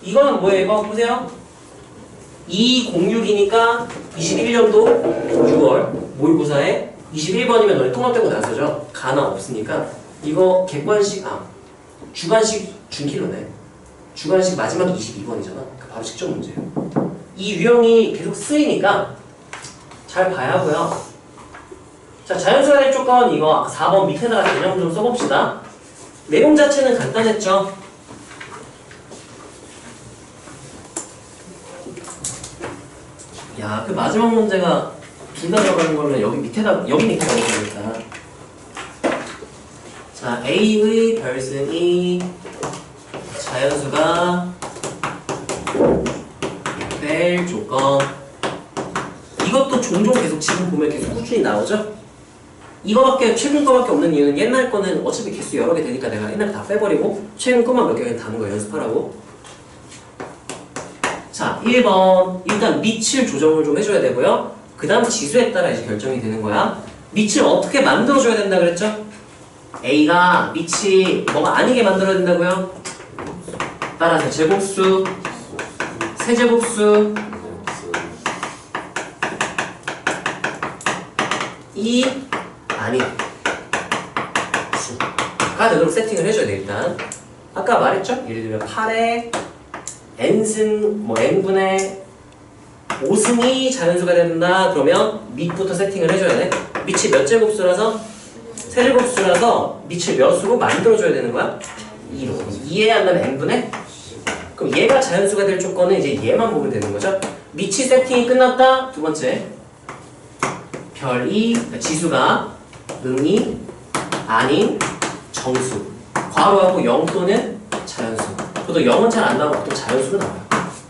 S1: 이거는 뭐예요? 이거 보세요. 206이니까 21년도 6월 모의고사에 21번이면 너희 통합되고 나서죠. 가나 없으니까 이거 객관식, 주관식 준킬러네. 주관식 마지막 22번이잖아. 바로 직접 문제예요. 이 유형이 계속 쓰이니까 잘 봐야 하고요. 자, 자연수가 될 조건 이거 4번 밑에다가 개념 좀 써봅시다. 내용 자체는 간단했죠. 야, 그 마지막 문제가 둘 다 들어가는 거면 여기 밑에다, 여기 밑에다 넣어야겠다. 자, A의 별승이 자연수가 될 조건. 이것도 종종 계속 지금 보면 계속 꾸준히 나오죠? 이거밖에, 최근 거밖에 없는 이유는 옛날 거는 어차피 개수 여러 개 되니까 내가 옛날에 다 빼버리고 최근 거만 몇 개 다는 거예요. 연습하라고. 자, 1번. 일단 밑을 조정을 좀 해줘야 되고요. 그 다음 지수에 따라 이제 결정이 되는 거야. 밑을 어떻게 만들어줘야 된다 그랬죠? A가 밑이 뭐가 아니게 만들어야 된다고요? 따라서 제곱수, 세제곱수, 이 아닌 수가 되도록 세팅을 해줘야 돼. 일단 아까 말했죠? 예를 들면 8에 n승, n분의 5승이 자연수가 된다. 그러면 밑부터 세팅을 해줘야 돼. 밑이 몇 제곱수라서? 세제곱수라서 밑을 몇 수로 만들어줘야 되는 거야? 2로. 2에 한다면 n분의? 그럼 얘가 자연수가 될 조건은 이제 얘만 보면 되는 거죠. 밑이 세팅이 끝났다. 두 번째. 별이, 지수가 응이 아닌 정수. 괄호하고 0 또는 자연수. 보통 0은 잘 안 나오고 보통 자연수로 나와요.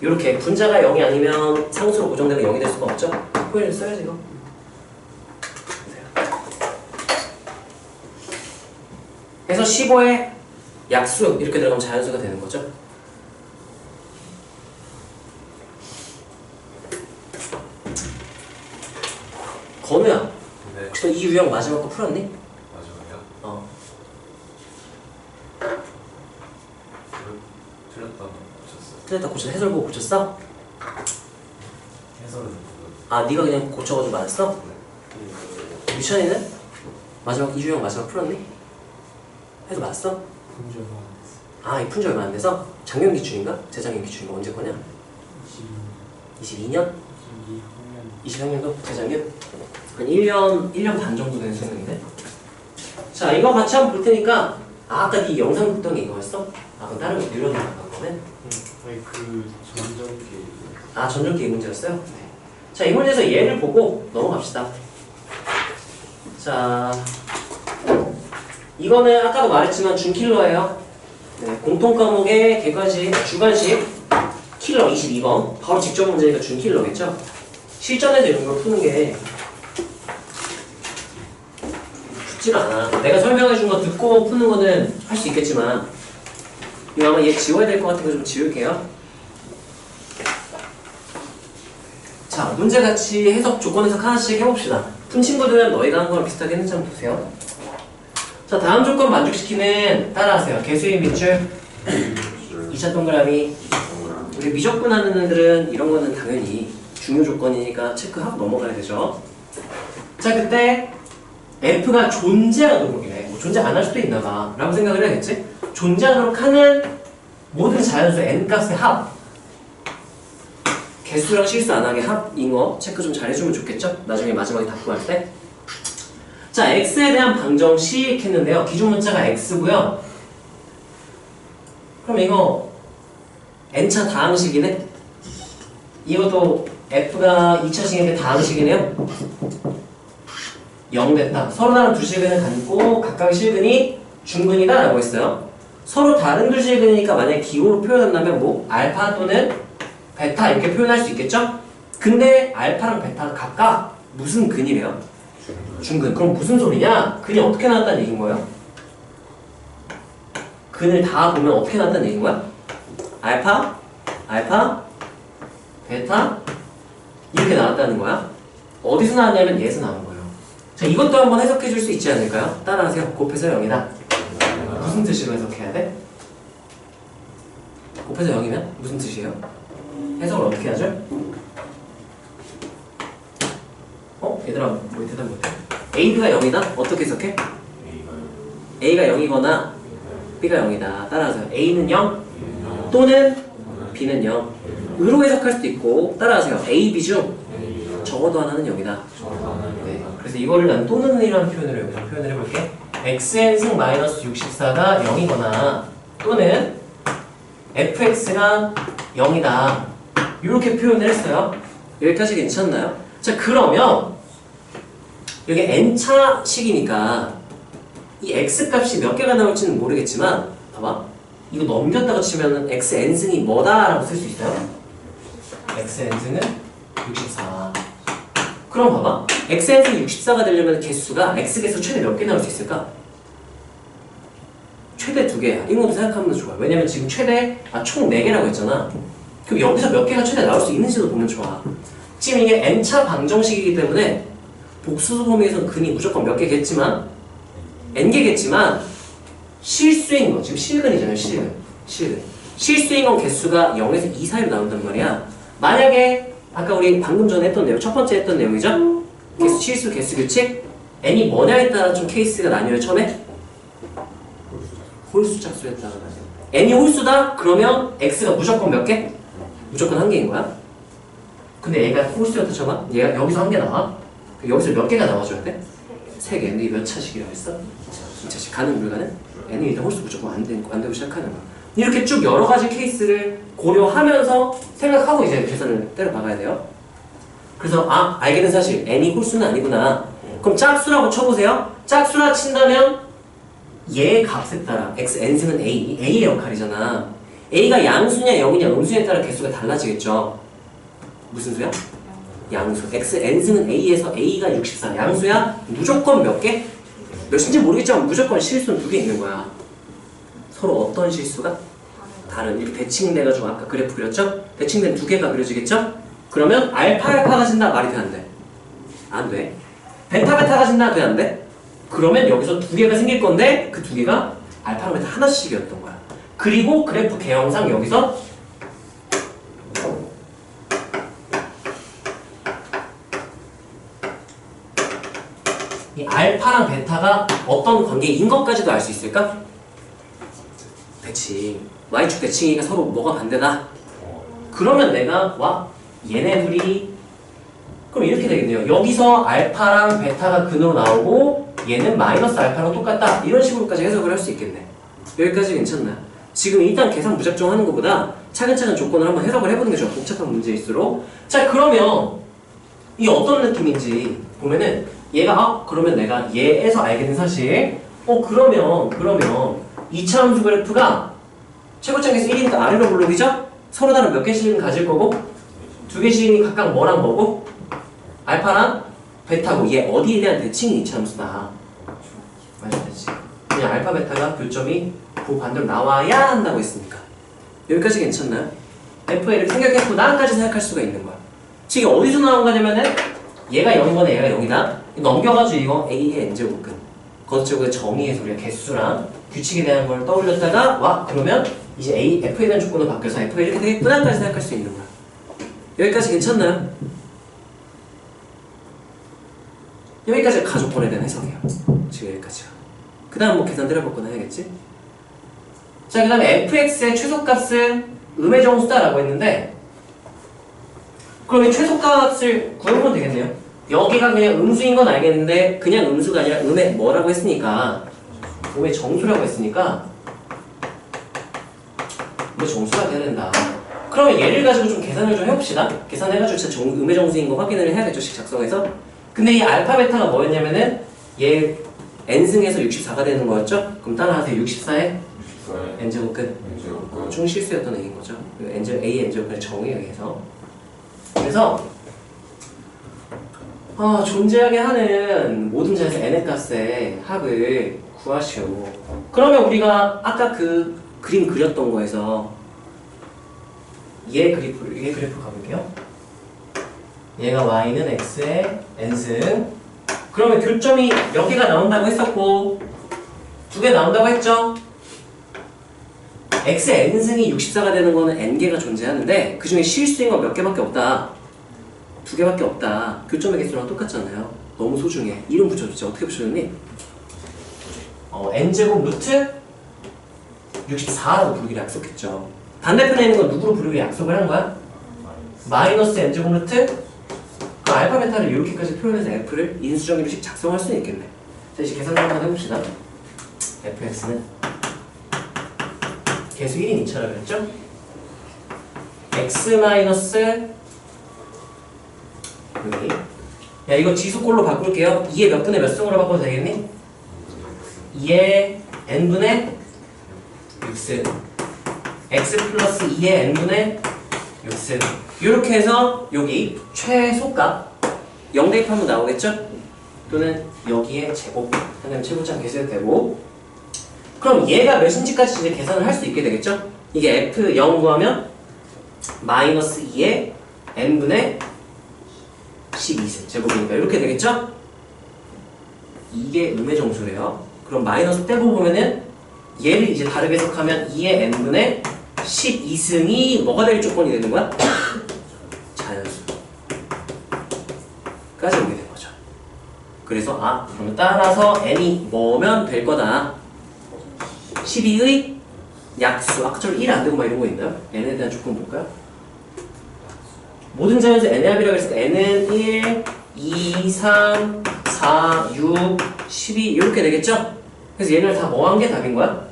S1: 이렇게 분자가 0이 아니면 상수로 고정되면 0이 될 수가 없죠. 그걸 써야지 이거. 그래서 15에 약수 이렇게 들어가면 자연수가 되는 거죠. 건우야,
S2: 네.
S1: 혹시 너 이 유형 마지막 거 풀었니?
S2: 마지막이요? 틀렸다 고쳤어요.
S1: 틀렸다 고쳐 해설 보고 고쳤어?
S2: 해설은
S1: 아 네가 그냥 고쳐가지고 맞았어? 유찬이는? 마지막 이주영 마지막 풀었니? 해도 맞았어? 아 이 푼지 얼마 안 돼서? 작년 기준인가? 재작년 기준인가? 언제 거냐? 22년? 20학년도? 재작년? 한 1년 반 정도 된 수능인데? 자 이거 같이 한번 볼 테니까 아까 네 영상 봤던 게 이거였어? 아 그럼 다른 거 늘어나간 거네?
S2: 아니 그 전전기
S1: 아 전전기 문제였어요? 네. 자 이 문제에서 얘를 보고 넘어갑시다. 자 이거는 아까도 말했지만 준킬러예요. 네, 공통 과목의 객관식, 주관식 킬러 22번 바로 직접 문제니까 준킬러겠죠? 실전에서 이런 걸 푸는 게 쉽지가 않아. 내가 설명해 준 거 듣고 푸는 거는 할 수 있겠지만 이거 아마 얘 지워야 될 것 같은 거 좀 지울게요. 자 문제 같이 해석, 조건 해석 하나씩 해봅시다. 푼 친구들은 너희가 한 거랑 비슷하게 했는지 한번 보세요. 자 다음 조건 만족시키는 따라하세요. 개수의 밑줄 2차 동그라미. 우리 미적분 하는 애들은 이런 거는 당연히 중요 조건이니까 체크하고 넘어가야 되죠. 자 그때 F가 존재하도록 이래. 뭐 존재 안 할 수도 있나 봐 라고 생각을 해야겠지? 존재하도록 하는 모든 자연수 n값의 합, 개수랑 실수 안 하게 합인 거 체크 좀 잘해주면 좋겠죠? 나중에 마지막에 답구할 때. 자 x에 대한 방정식 했는데요. 기준 문자가 x고요. 그럼 이거 n차 다항식이네? 이것도 f가 2차식인데 다항식이네요? 0 됐다. 서로 다른 두 실근을 갖고 각각의 실근이 중근이다 라고 했어요. 서로 다른 두 실근이니까 만약에 기호로 표현한다면 뭐 알파 또는 베타 이렇게 표현할 수 있겠죠? 근데 알파랑 베타가 각각 무슨 근이래요? 중근. 그럼 무슨 소리냐? 근이 어떻게 나왔다는 얘기인 거예요? 근을 다 보면 어떻게 나왔다는 얘기인 거야? 알파, 베타 이렇게 나왔다는 거야. 어디서 나왔냐면 얘에서 나온 거예요. 자 이것도 한번 해석해 줄 수 있지 않을까요? 따라하세요. 곱해서 0이다. 무슨 뜻으로 해석해야 돼? 곱해서 0이면 무슨 뜻이에요? 해석을 어떻게 하죠? 얘들아 뭐 대답 못해? A가 0이다? 어떻게 해석해? A가 0이거나 B가 0이다. 따라하세요. A는 0 또는 B는 0 으로 해석할 수도 있고 따라하세요. A, B 중 적어도 하나는 0이다. 네. 그래서 이거를 난 또는 이라는 표현으로 여기서 표현을 해볼게. xn승 마이너스 64가 0이거나 또는 fx가 0이다. 이렇게 표현을 했어요. 여기까지 괜찮나요? 자 그러면 여기 n차 식이니까 이 x값이 몇 개가 나올지는 모르겠지만 봐봐 이거 넘겼다가 치면은 xn승이 뭐다 라고 쓸 수 있어요? xn승은 64. 그럼 봐봐 xn승 64가 되려면 개수가 x개수 최대 몇 개 나올 수 있을까? 최대 2개야. 이것도 생각하면 좋아. 왜냐면 지금 최대 총 4개라고 했잖아. 그럼 여기서 몇 개가 최대 나올 수 있는지도 보면 좋아. 지금 이게 n차 방정식이기 때문에 복수수 범위에서는 근이 무조건 몇 개겠지만 n개겠지만 실수인 거 지금 실근이잖아요. 실근 실수인 건 개수가 0에서 2 사이로 나온단 말이야. 만약에 아까 우리 방금 전에 했던 내용 첫 번째 했던 내용이죠. 개수 실수 개수 규칙 n이 뭐냐에 따라 좀 케이스가 나뉘어요. 처음에 홀수 짝수에 따라 나뉘어. n이 홀수다? 그러면 x가 무조건 몇 개? 무조건 1개인 거야. 근데 얘가 홀수였다 쳐봐. 얘가 여기서 1개 나와. 여기서 몇 개가 나와줘야 돼? 3개. 근데 이게 몇 차식이라고 했어? 2차식. 가능 불가능? n이 일단 홀수 무조건 안 되고 시작하는 거야. 이렇게 쭉 여러 가지 케이스를 고려하면서 생각하고 이제 계산을 때려 박아야 돼요. 그래서 알게 된 사실 n이 홀수는 아니구나. 그럼 짝수라고 쳐보세요. 짝수라 친다면 얘의 값에 따라 xn승은 a의 역할이잖아. a가 양수냐 0이냐 음수에 따라 개수가 달라지겠죠. 무슨 수야? 양수. xn승은 a에서 a가 64. 양수야? 무조건 몇 개? 몇인지 모르겠지만 무조건 실수는 2개 있는 거야. 서로 어떤 실수가? 다른. 이렇게 대칭돼가지고 아까 그래프 그렸죠? 대칭된 2개가 그려지겠죠? 그러면 알파가 진다? 말이 돼 안 돼? 안 돼. 베타가 진다? 돼 안 돼? 그러면 여기서 2개가 생길 건데 그 2개가 알파랑 베타 하나씩이었던 거야. 그리고 그래프 개형상 여기서 알파랑 베타가 어떤 관계인 것까지도 알 수 있을까? 대칭. y축 대칭이니까 서로 뭐가 반대다? 그러면 내가 와 얘네 둘이 그럼 이렇게 되겠네요. 여기서 알파랑 베타가 근으로 나오고 얘는 마이너스 알파랑 똑같다. 이런 식으로까지 해석을 할 수 있겠네. 여기까지 괜찮나요? 지금 일단 계산 무작정 하는 것보다 차근차근 조건을 한번 해석을 해보는 게 좋아. 복잡한 문제일수록. 자, 그러면 이 어떤 느낌인지 보면은 얘가 그러면 내가 얘에서 알게 된 사실 그러면 2차 함수 그래프가 최고점에서 1이니까 아래로 블록이죠? 서로 다른 몇 개씩은 가질 거고 두 개씩이 각각 뭐랑 뭐고 알파랑 베타고 얘 어디에 대한 대칭이 2차 함수다. 맞아, 대칭. 그냥 알파 베타가 교점이 그 반대로 나와야 한다고 했으니까 여기까지 괜찮나요? FA를 생각했고 나까지 생각할 수가 있는 거야. 지금 어디서 나온 거냐면은 얘가 0이거나 얘가 0이다. 넘겨가지고 이거 A의 n제곱근 거쪽의 정의에서 우리가 개수랑 규칙에 대한 걸 떠올렸다가 와 그러면 이제 F에 대한 조건으로 바뀌어서 F가 이렇게 되겠구나까지 생각할 수 있는 거야. 여기까지 괜찮나요? 여기까지 가족권에 대한 해석이에요. 지금 여기까지가. 그 다음 뭐 계산들 해볼 거나 해야겠지? 자, 그 다음에 fx의 최소값은 음의 정수다라고 했는데 그럼 이 최소값을 구해보면 되겠네요. 여기가 그냥 음수인 건 알겠는데 그냥 음수가 아니라 음의 뭐라고 했으니까 음의 정수라고 했으니까 음의 정수가 돼야 된다. 그러면 얘를 가지고 좀 계산을 좀 해봅시다. 계산해가지고 진짜 음의 정수인 거 확인을 해야겠죠, 식 작성해서. 근데 이 알파 베타가 뭐였냐면은 얘 n승에서 64가 되는 거였죠? 그럼 따라하세요. 64에 n제곱근 중실수였던 A인 거죠. A n제곱근의 정의에 의해서. 그래서 존재하게 하는 모든 자에서 n의 값의 합을 구하시오. 그러면 우리가 아까 그 그림 그렸던 거에서 얘 그래프 가볼게요. 얘가 y는 x의 n승. 그러면 교점이 몇 개가 나온다고 했었고 두 개 나온다고 했죠? x의 n승이 64가 되는 거는 n개가 존재하는데 그 중에 실수인 건 몇 개밖에 없다. 두 개밖에 없다. 교점의 개수랑 똑같잖아요. 너무 소중해. 이름 붙여줬지. 어떻게 붙여줬니? n제곱 루트 64라고 부르기로 약속했죠. 반대편에 있는 건 누구로 부르기로 약속을 한 거야? 마이너스 n제곱 루트 그 알파 베타를 이렇게까지 표현해서 f를 인수정의로식 작성할 수는 있겠네. 자, 이제 계산 한번 해봅시다. fx는 개수 1인 2차라고 했죠? x 마이너스 여기. 야, 이거 지수꼴로 바꿀게요. 2의 몇 분의 몇 승으로 바꿔도 되겠니? 2의 n분의 6승 x 플러스 2의 n분의 6승 이렇게 해서 여기 최소값 0 대입하면 나오겠죠? 또는 여기에 제곱 하면 최고점 계수해도 되고 그럼 얘가 몇인지까지 이제 계산을 할 수 있게 되겠죠? 이게 f 0 구하면 마이너스 2의 n분의 12승 제곱이니까 이렇게 되겠죠? 이게 음의 정수래요. 그럼 마이너스 떼고 보면은 얘를 이제 다르게 해석하면 2의 n분의 12승이 뭐가 될 조건이 되는 거야? 자연수까지 오게 된 거죠. 그래서 그러면 따라서 n이 뭐면 될 거다. 12의 약수. 아까처럼 1 안 되고 막 이런 거 있나요? n에 대한 조건 볼까요? 모든 자연수 n의 합이라고 했을 때 n은 1, 2, 3, 4, 6, 12 이렇게 되겠죠? 그래서 얘를 다 뭐 한 게 답인 거야?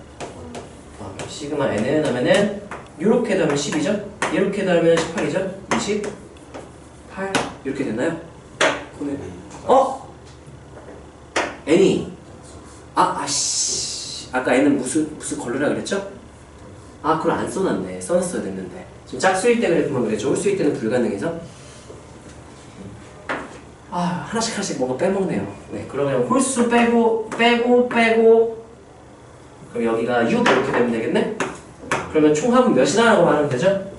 S1: 시그마 n은 하면은 이렇게 하면 10이죠? 이렇게 하면 18이죠? 28 이렇게 됐나요? n이 아까 n은 무슨 걸르라 그랬죠? 그걸 안 써놨네. 써놨어야 됐는데 지금 짝수일 때 그랬구만 그랬죠? 홀수일 때는 불가능해서 하나씩 뭔가 빼먹네요. 네, 그러면 홀수 빼고 그럼 여기가 6 이렇게 되면 되겠네? 그러면 총합은 몇이다라고 말하면 되죠?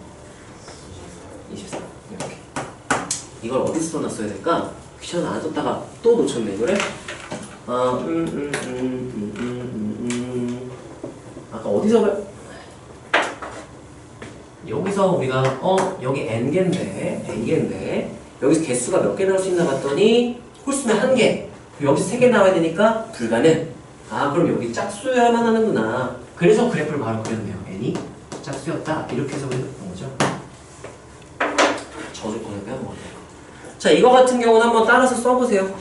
S1: 24 이렇게. 이걸 어디서 써놨어야 될까? 귀찮아 안 썼다가 또 놓쳤네 이거를. 아까 어디서 여기서 우리가 여기 n개인데 a개인데 여기서 개수가 몇 개 나올 수 있나 봤더니 홀수는 1개 여기서 3개 나와야 되니까 불가능. 아 그럼 여기 짝수여야만 하는구나. 그래서 그래프를 바로 그렸네요. n이 짝수였다. 이렇게 해서 그렸던 거죠. 저조건을 빼먹었네요. 자 이거 같은 경우는 한번 따라서 써보세요.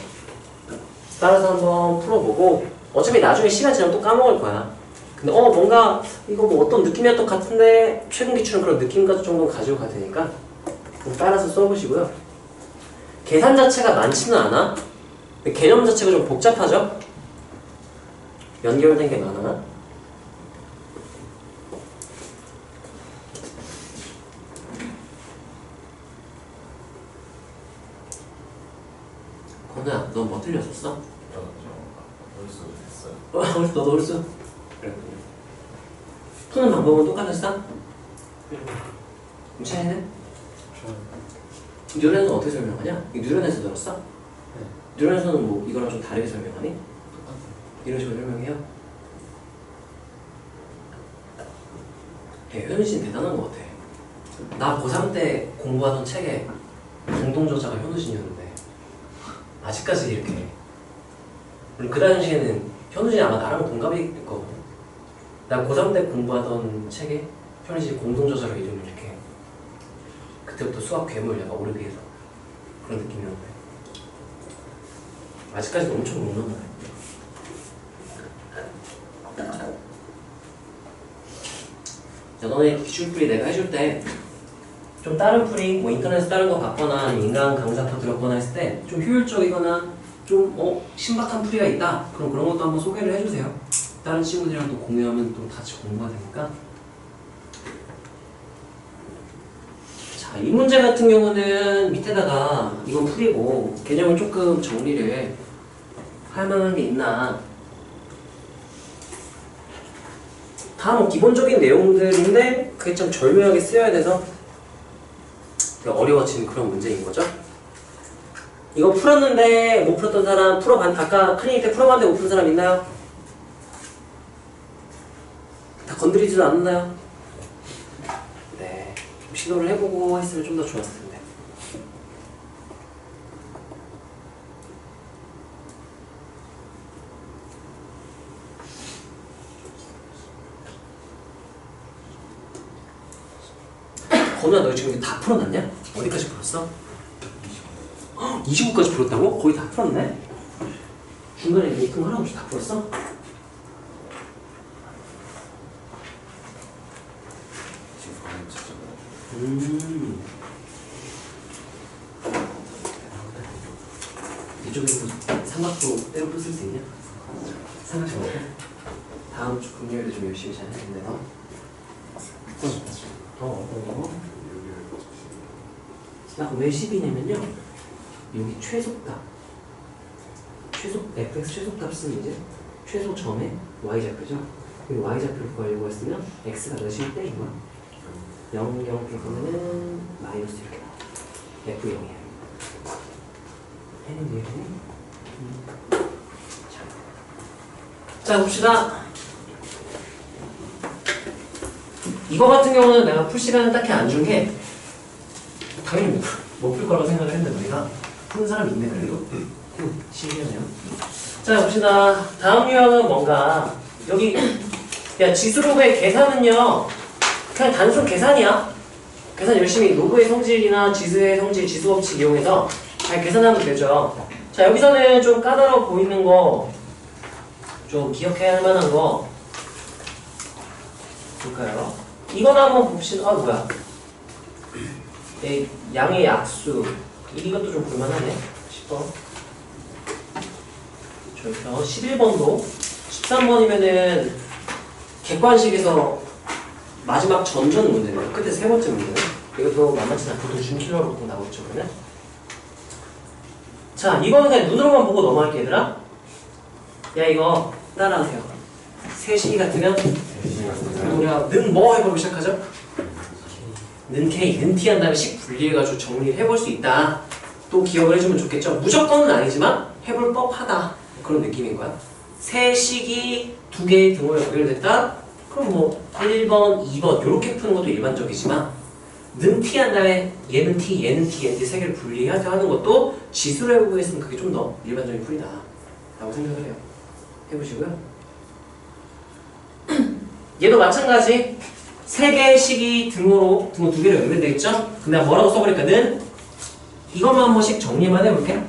S1: 따라서 한번 풀어보고 어차피 나중에 시간 지나면 또 까먹을 거야. 근데 뭔가 이거 뭐 어떤 느낌이었던 것 같은데 최근 기출은 그런 느낌 정도 가지고 가야 되니까 따라서 써보시고요. 계산 자체가 많지는 않아. 근데 개념 자체가 좀 복잡하죠? 연결된 게 많아. 건우야, 너 뭐 틀렸었어?
S2: 벌써 됐어요.
S1: 너도 홀수? 그래. 푸는 방법은 똑같았어? 차이는? 뉴런에서는 어떻게 설명하냐? 뉴런에서 들었어?
S2: 네.
S1: 뉴런에서는 뭐 이거랑 좀 다르게 설명하니?
S2: 똑같아요.
S1: 이런 식으로 설명해요? 효연이 씨는 대단한 것 같아. 나 고3 때 공부하던 책에 공동저자가 현우진이었는데 아직까지 이렇게 해. 물론 그 당시에는 현우진이 아마 나랑 동갑일 거거든. 나 고3 때 공부하던 책에 현우진이 공동저자로 이름을 이렇게 해. 그때부터 수학 괴물 약간 오르비에서 그런 느낌이었는데 아직까지도 엄청 녹는 거야. 자, 너네 기출풀이 내가 해줄 때 좀 다른 풀이 뭐 인터넷에서 다른 거 봤거나 아니면 인강 강좌터 들었거나 했을 때 좀 효율적이거나 좀 신박한 풀이가 있다 그럼 그런 것도 한번 소개를 해주세요. 다른 친구들이랑 또 공유하면 또 같이 공부가 되니까. 자, 이 문제 같은 경우는 밑에다가 이건 풀이고 개념을 조금 정리를 할 만한 게 있나. 다 뭐 기본적인 내용들인데 그게 좀 절묘하게 쓰여야 돼서 어려워지는 그런 문제인 거죠. 이거 풀었는데 못 풀었던 사람, 아까 클리닉 때 풀어봤는데 못 푼 사람 있나요? 다 건드리지도 않나요? 네, 좀 시도를 해보고 했으면 좀 더 좋았을 텐데. 건우야, 너 지금 다 풀어놨냐? 어디까지 풀었어? 29까지 풀었다고? 거의 다 풀었네? 중간에 미팅 하나 없이 다 풀었어?
S2: 지금 방금 찾아봐요.
S1: 이쪽에서 삼각도 때로 부술 수 있냐? 삼각도 먹고? 다음 주 금요일에 좀 열심히 잘 했는데 너? 왜 10이냐면요 여기 최소값 fx 최소값은 이제 최소 점의 y좌표죠. 여기 y좌표를 구하려고 했으면 x가 몇일 때인 거야? 0, 0 이렇게 보면은 마이너스 이렇게 나와. f0이야. 해는 되겠네. 자 봅시다. 이거 같은 경우는 내가 풀 시간을 딱히 안 준 게 당연히 못 풀 거라고 생각을 했는데 우리가 푸는 사람이 있네 그래도. 신기하네요. 자 봅시다. 다음 유형은 뭔가 여기 지수로그의 계산은요 그냥 단순 계산이야. 계산 열심히 로그의 성질이나 지수의 성질, 지수 법칙 이용해서 잘 계산하면 되죠. 자 여기서는 좀 까다로워 보이는 거 좀 기억해야 할 만한 거 볼까요? 이거는 한번 봅시다. 뭐야? 양의 약수. 이것도 좀 볼만하네. 10번. 저기서 11번도 13번이면은 객관식에서 마지막 전전 문제네요. 끝에 세 번째 문제네. 이것도 만만치 않고 보통 준킬러로 보통 나오죠. 그러면. 자, 이거는 그냥 눈으로만 보고 넘어갈게 얘들아. 야 이거 따라하세요. 세식이 같으면 우리가 는 뭐 해보고 시작하죠? 는 K, 는 T 한 다음에 식 분리해가지고 정리를 해볼 수 있다. 또 기억을 해주면 좋겠죠? 무조건은 아니지만 해볼 법하다. 그런 느낌인 거야. 세 식이 두 개의 등호에 연결됐다? 그럼 뭐 1번, 2번 이렇게 푸는 것도 일반적이지만 는 T 한 다음에 얘는 T, 얘는 T, 얘는 T 세 개를 분리해야 하는 것도 지수로 해보고 있으면 그게 좀 더 일반적인 풀이다. 라고 생각을 해요. 해보시고요. 얘도 마찬가지. 세 개의 식이 등호 두 개로 연결되어 있죠? 근데 뭐라고 써버릴까? 는 이것만 한 번씩 정리만 해볼게요.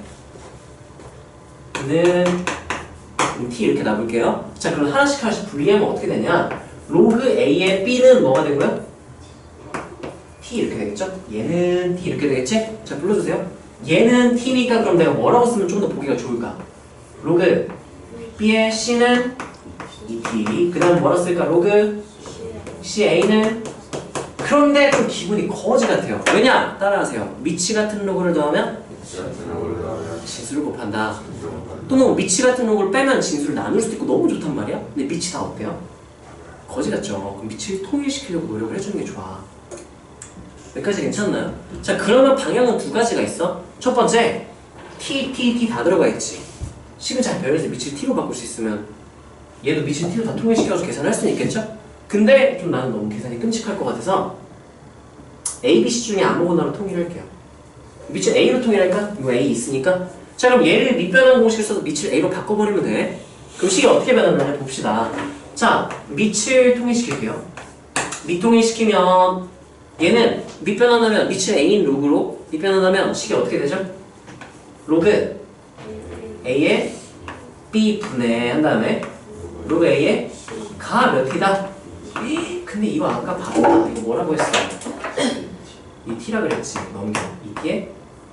S1: 는 t 이렇게 놔볼게요. 자, 그럼 하나씩 분리하면 어떻게 되냐? 로그 a의 b는 뭐가 되고요? t 이렇게 되겠죠? 얘는 t 이렇게 되겠지? 자, 불러주세요. 얘는 t니까 그럼 내가 뭐라고 쓰면 좀 더 보기가 좋을까? 로그 b의 c는 2t. 그 다음 뭐라고 쓸까? 로그 ca는. 그런데 좀 기분이 거지 같아요. 왜냐? 따라하세요. 미치 같은 로그를 더하면 진수를 곱한다. 또는 미치 같은 로그를 빼면 진수를 나눌 수도 있고 너무 좋단 말이야? 근데 미치 다 어때요? 거지 같죠? 그럼 미치를 통일시키려고 노력을 해주는 게 좋아. 여기까지 괜찮나요? 자, 그러면 방향은 두 가지가 있어. 첫 번째, t 다 들어가 있지. 식을 잘 배열해서 미치를 t로 바꿀 수 있으면 얘도 미치를 t로 다 통일시켜서 계산할 수는 있겠죠? 근데 좀 나는 너무 계산이 끔찍할 것 같아서 A, B, C 중에 아무거나로 통일할게요. 미치를 A로 통일할까? 이거 A 있으니까. 자, 그럼 얘를 밑변환 공식을 써서 미치를 A로 바꿔버리면 돼. 그럼 식이 어떻게 변하느냐 봅시다. 자, 미치를 통일시킬게요. 밑통일시키면 얘는 밑변환하면 미치는 A인 로그로 밑변환하면 식이 어떻게 되죠? 로그 A의 B분의 한 다음에 로그 A의 가 몇 T다? 근데 이거 아까 봤다. 이거 뭐라고 했어? 이 T라 그랬지. 넘겨. 2T에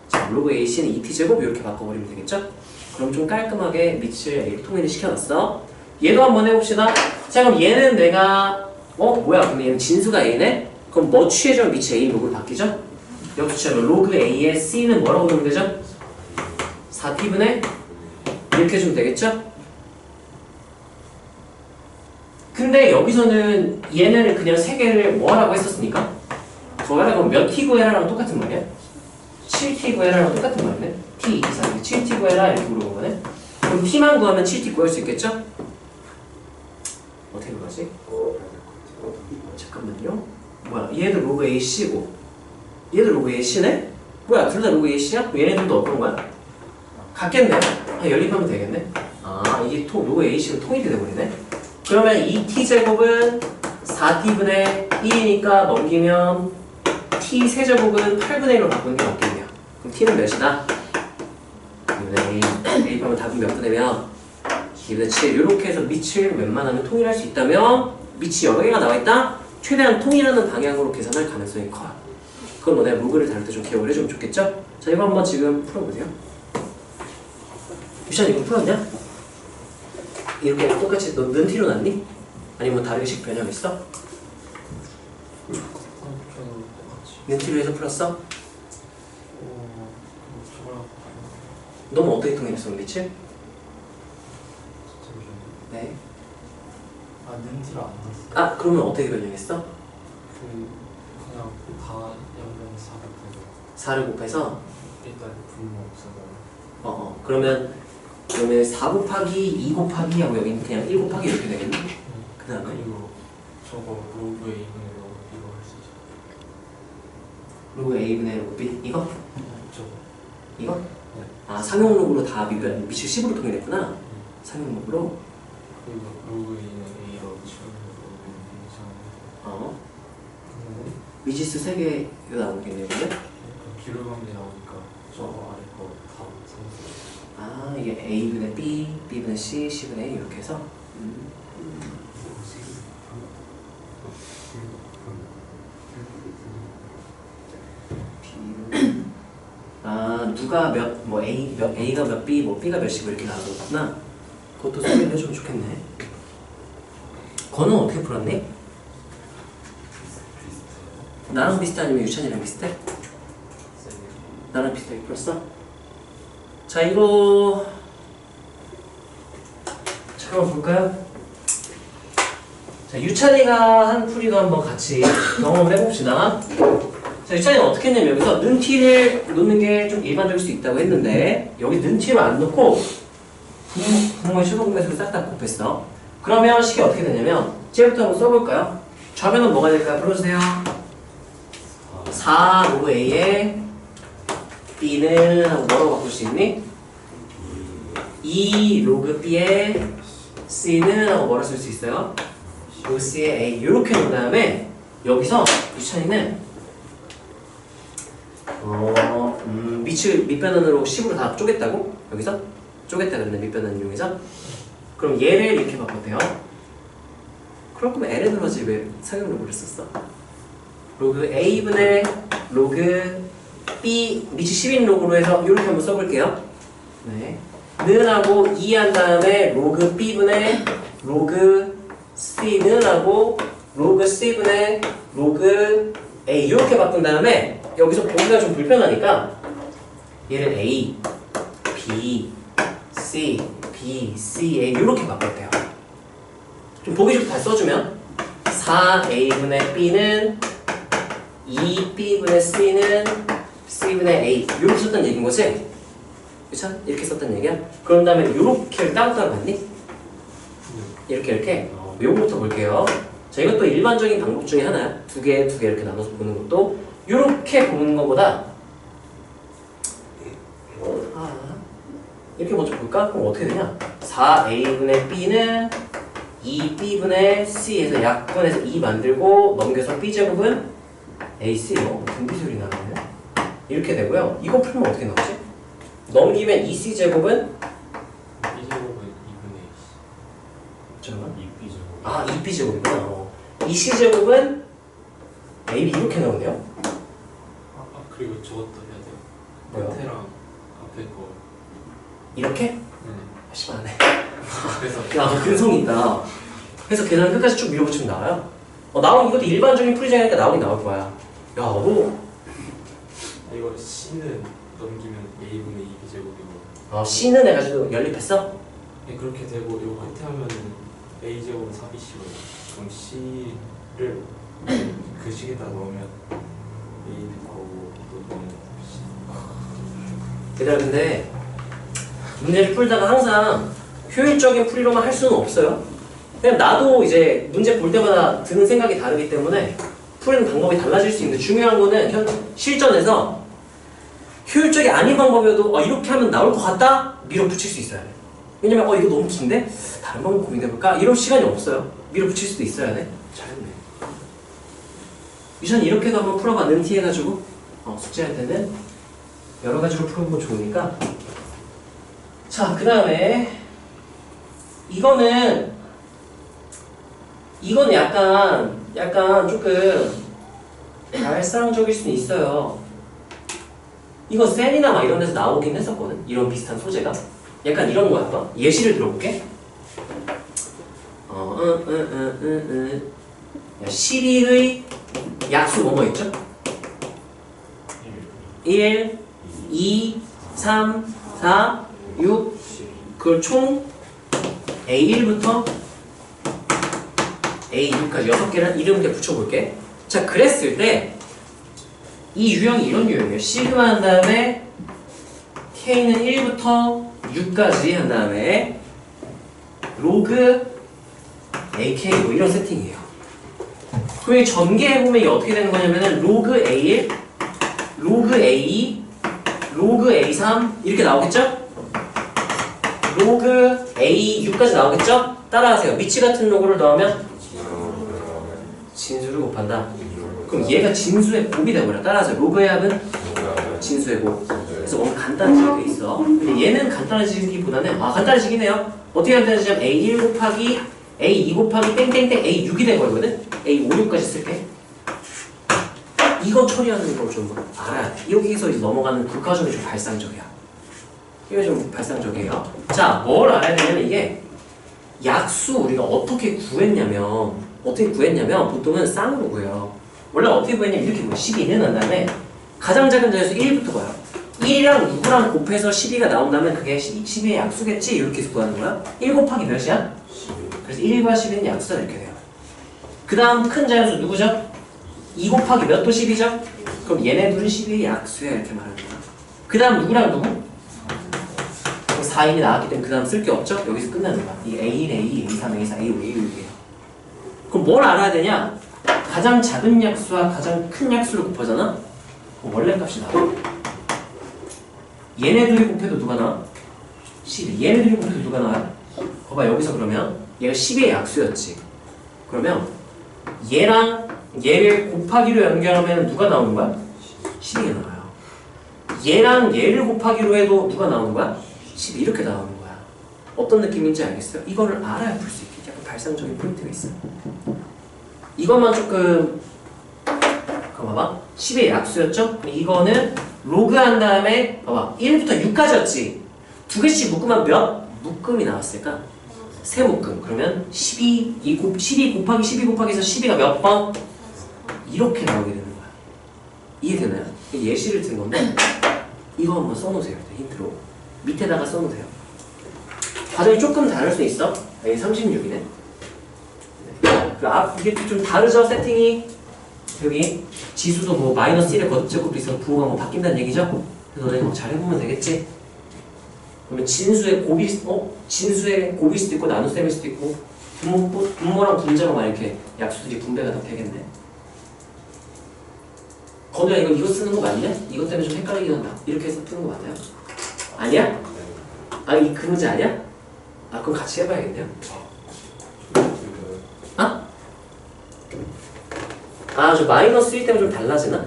S1: 자, 로그 AC는 2T제곱 이렇게 바꿔버리면 되겠죠? 그럼 좀 깔끔하게 미치를 A로 통일을 시켜놨어. 얘도 한번 해봅시다. 자, 그럼 얘는 내가 뭐야? 근데 얘는 진수가 A네? 그럼 뭐 취해주면 미치 A 로그로 바뀌죠? 역수처럼 로그 A의 C는 뭐라고 보면 되죠? 4T분의 이렇게 해주면 되겠죠? 근데 여기서는 얘네를 그냥 세 개를 뭐 하라고 했었으니까 뭐하라 그럼 몇 T 구해라랑 똑같은 말이야? 7T 구해라랑 똑같은 말이네? T 이상이 7T 구해라 이렇게 물어본 거네? 그럼 T만 구하면 7T 구할 수 있겠죠? 어떻게 구하지? 잠깐만요. 뭐야, 얘도 로그 AC고 얘도 로그 AC네? 뭐야, 둘 다 로그 AC야? 얘네들도 어떤 거야? 같겠네? 연립하면 되겠네? 아, 이게 로그 AC로 통일이 돼버리네? 그러면 2t제곱은 4t분의 1이니까 넘기면 t 세제곱은 8분의 1로 바꾸는 게 맞겠네요. 그럼 t는 몇이다? 2분의 1. 대입하면 답은 몇 분의 몇? 2분의 7. 이렇게 해서 미치를 웬만하면 통일할 수 있다면 미치 여러 개가 나와있다? 최대한 통일하는 방향으로 계산할 가능성이 커요. 그건 뭐 내가 로그를 다룰 때 좀 기억을 해주면 좋겠죠? 자, 이거 한번 지금 풀어보세요. 유찬 이거 풀었냐? 이렇게 똑같이 너 는 T로 났니? 아니면 다르게 식 변형했어? 는 T로 해서 풀었어? 너는 어떻게 통일했어, 미치? 네.
S3: 렌즈를 안 났어.
S1: 아, 그러면 어떻게 변형했어?
S3: 그냥 다 양변
S1: 4를 곱해서?
S3: 일단 분모 없어요.
S1: 그러면 4 곱하기 2 곱하기 하고 여기는 그냥 1 곱하기 이렇게 되겠네? 그 다음에?
S3: 그리고 저거 로그에 있는 이거 할 수 있어.
S1: 로그 A분의 로그 B? 이거?
S3: 저거.
S1: 이거?
S3: 네.
S1: 아, 상용 로그로 다 미칠 10으로 통일했구나? 상용 로그로?
S3: 그리고 로그에 있는 A로 치우는 로그는
S1: 미지수 3개 나오겠네요, 그러면?
S3: 기록함이 나오니까 저 아래 거다 상수.
S1: 아, 이게 A분의 B, B분의 C, C분의 A 이렇게 해서? 아, 누가 A가 몇 B, B가 몇 C 이렇게 나왔구나. 그것도 설명을 해주면 좋겠네. 거는 어떻게 풀었니? 나랑 비슷해 아니면 유찬이랑 비슷해? 나랑 비슷하게 풀었어? 자, 이거 잠깐만 볼까요? 자, 유찬이가 한 풀이도 한번 같이 경험을 해봅시다. 자, 유찬이는 어떻게 했냐면 여기서 는 t를 놓는 게 좀 일반적일 수 있다고 했는데 여기 는 t를 안 넣고 분모의 최소공배수를 싹 다 곱했어. 그러면 식이 어떻게 되냐면 쟤부터 한번 써볼까요? 좌변은 뭐가 될까요? 불러주세요. 4 로그 A에 B는 하고 뭐라고 바꿀 수 있니? 2 로그 B의 C는 하고 뭐라 쓸 수 있어요? 로그 C의 A 이렇게 놓은 다음에 여기서 유찬이는 밑변환으로 10으로 다 쪼갰다고? 여기서? 쪼갰다 그랬네 밑변환 이용해서 그럼 얘를 이렇게 바꿨대요. 그럴 거면 ln으로 하지 왜 상형 로그를 썼어? 로그 a분의 로그 b 밑이 10인 로그로 해서 이렇게 한번 써볼게요. 네. 는 하고 2 한 다음에 로그 b분의 로그 c는 하고 로그 c분의 로그 a 이렇게 바꾼 다음에 여기서 보기가 좀 불편하니까 얘를 a, b, c, b, c, a 이렇게 바꿀게요. 좀 보기 좋게 다 써주면 4a분의 b는 2b분의 c는 c분의 a 이렇게 썼던 얘기인 거지? 그쵸? 이렇게 썼던 얘기야? 그런 다음에 이렇게 따로따로 봤니? 이렇게 요거부터 볼게요. 자, 이것도 일반적인 방법 중에 하나야. 두 개 이렇게 나눠서 보는 것도 이렇게 보는 것보다 이렇게 먼저 볼까? 그럼 어떻게 되냐? 4a분의 b는 2b분의 c에서 약분해서 2 만들고 넘겨서 b제곱은 ac로 등비소리 나가네. 이렇게 되고요. 이거 풀면 어떻게 나오지? 넘기면 2c제곱은
S3: B제곱은 2분의
S1: 잠깐만
S2: 2b제곱
S1: 2b제곱이구나. 2c제곱은 ab 이렇게 나오네요.
S3: 그리고 저것도 해야 돼요.
S1: 뭐요?
S3: 끝에랑 앞에 거.
S1: 이렇게?
S3: 네.
S1: 심하네.
S3: 그래서
S1: 야, 너 근성이 있다. 그래서 계산 끝까지 쭉 밀어붙이면 나와요? 나오면 이것도 일반적인 풀이장이니까 나오긴 나올 거야. 야, 너
S3: 이거 C는 넘기면 A분의 2B제곱이고
S1: C는 해가지고 연립했어?
S3: 네, 그렇게 되고 이거 끝에 하면은 A제곱은 4BC거든요. 그럼 C를 그 식에다 넣으면 A는 거고 또 넣으면 B.
S1: 얘들아, 근데 문제를 풀다가 항상 효율적인 풀이로만 할 수는 없어요. 그냥 나도 이제 문제 볼 때마다 드는 생각이 다르기 때문에 풀이는 방법이 달라질 수 있는데 중요한 거는 실전에서 효율적이 아닌 방법이어도 이렇게 하면 나올 것 같다? 밀어붙일 수 있어야 돼. 왜냐면 이거 너무 긴데? 다른 방법 고민해볼까? 이럴 시간이 없어요. 밀어붙일 수도 있어야 돼. 잘했네. 유찬 이렇게도 한번 풀어봐. 능티 해가지고 숙제할 때는 여러 가지로 풀어보면 좋으니까. 자, 그 다음에 이거는 약간 조금 발상적일 수는 있어요. 이거 셀이나 막 이런 데서 나오긴 했었거든. 이런 비슷한 소재가. 약간 이런 거야. 봐. 예시를 들어볼게. 12의 약수 뭐뭐 있죠? 1, 2, 3, 4, 6 그걸 총 A1부터 A6까지 6개를 이름 이렇게 붙여볼게. 자, 그랬을 때 이 유형이 이런 유형이에요. 시그마 한 다음에 K는 1부터 6까지 한 다음에 로그 AK 뭐 이런 세팅이에요. 그럼 이 전개해보면 이게 어떻게 되는 거냐면은 로그 A1, 로그 A2, 로그 A3 이렇게 나오겠죠? 로그 A6까지 나오겠죠? 따라하세요. 미치 같은 로그를 넣으면 진수를 곱한다. 그럼 얘가 진수의 곱이 되어버려. 따라하세요. 로그의 합은 진수의 곱. 그래서 뭔가 간단해지게 돼 있어. 근데 얘는 간단해지기보다는 간단해지긴 해요. 어떻게 간단해지냐면 A1 곱하기 A2 곱하기 땡땡땡 A6이 되거든. A5, 6까지 쓸게. 이거 처리하는 걸 좀 알아야 돼. 여기서 이제 넘어가는 국가적이 좀 발상적이야. 이거 좀 발상적이에요. 자, 뭘 알아야 되냐면 이게 약수 우리가 어떻게 구했냐면 보통은 쌍으로 구해요. 원래 어떻게 구했냐면 이렇게 구해요. 12는 한 다음에 가장 작은 자에서 1부터 봐요. 1이랑 누구랑 곱해서 12가 나온다면 그게 12의 약수겠지? 이렇게 해서 구하는 거야. 1 곱하기 몇이야? 그래서 1과 12는 약수다 이렇게 돼요. 그 다음 큰 자연수 누구죠? 2 곱하기 몇 도 10이죠? 그럼 얘네 둘은 12의 약수야 이렇게 말하는 거야. 그 다음 누구랑 누구? 4인이 나왔기 때문에 그 다음 쓸 게 없죠? 여기서 끝나는 거야. 이 A1, A2, A3, A4, A5, A6이에요. 그럼 뭘 알아야 되냐? 가장 작은 약수와 가장 큰 약수를 곱하잖아? 그럼 원래 값이 나와. 얘네 둘이 곱해도 누가 나와? 12. 얘네들이 곱해서 누가 나와요? 봐봐 여기서 그러면 얘가 10의 약수였지. 그러면 얘랑 얘를 곱하기로 연결하면 누가 나오는 거야? 12가 나와요. 얘랑 얘를 곱하기로 해도 누가 나오는 거야? 12 이렇게 나오는 거야. 어떤 느낌인지 알겠어요? 이거를 알아야 풀 수 있겠지. 약간 발상적인 포인트가 있어요. 이것만 조금 그럼 봐봐 10의 약수였죠? 이거는 로그 한 다음에 봐봐 1부터 6까지였지. 두 개씩 묶으면 몇 묶음이 나왔을까? 세 묶음. 그러면 12 곱하기 12 곱하기 해서 12가 몇 번? 이렇게 나오게 되는 거야. 이해되나요? 예시를 든 건데 이거 한번 써놓으세요. 힌트로 밑에다가 써놓으세요. 과정이 조금 다를 수 있어. 여기 36이네. 이게 좀 다르죠? 세팅이 여기 지수도 뭐 마이너스 1에 거듭제곱도 있어서 부호가 뭐 바뀐다는 얘기죠? 그래서 너네 잘 해보면 되겠지? 그러면 진수의 곱일 수도 있고 나눗셈일 수도 있고 분모랑 분자가 막 이렇게 약수들이 분배가 다 되겠네. 건우야 이거 쓰는 거 맞냐? 이것 때문에 좀 헷갈리긴 한다. 이렇게 해서 푸는 거 맞나요? 아니야? 아 이 그 문제 아니야? 아 그럼 같이 해봐야겠네요. 아? 아 저 마이너스 1 때문에 좀 달라지나?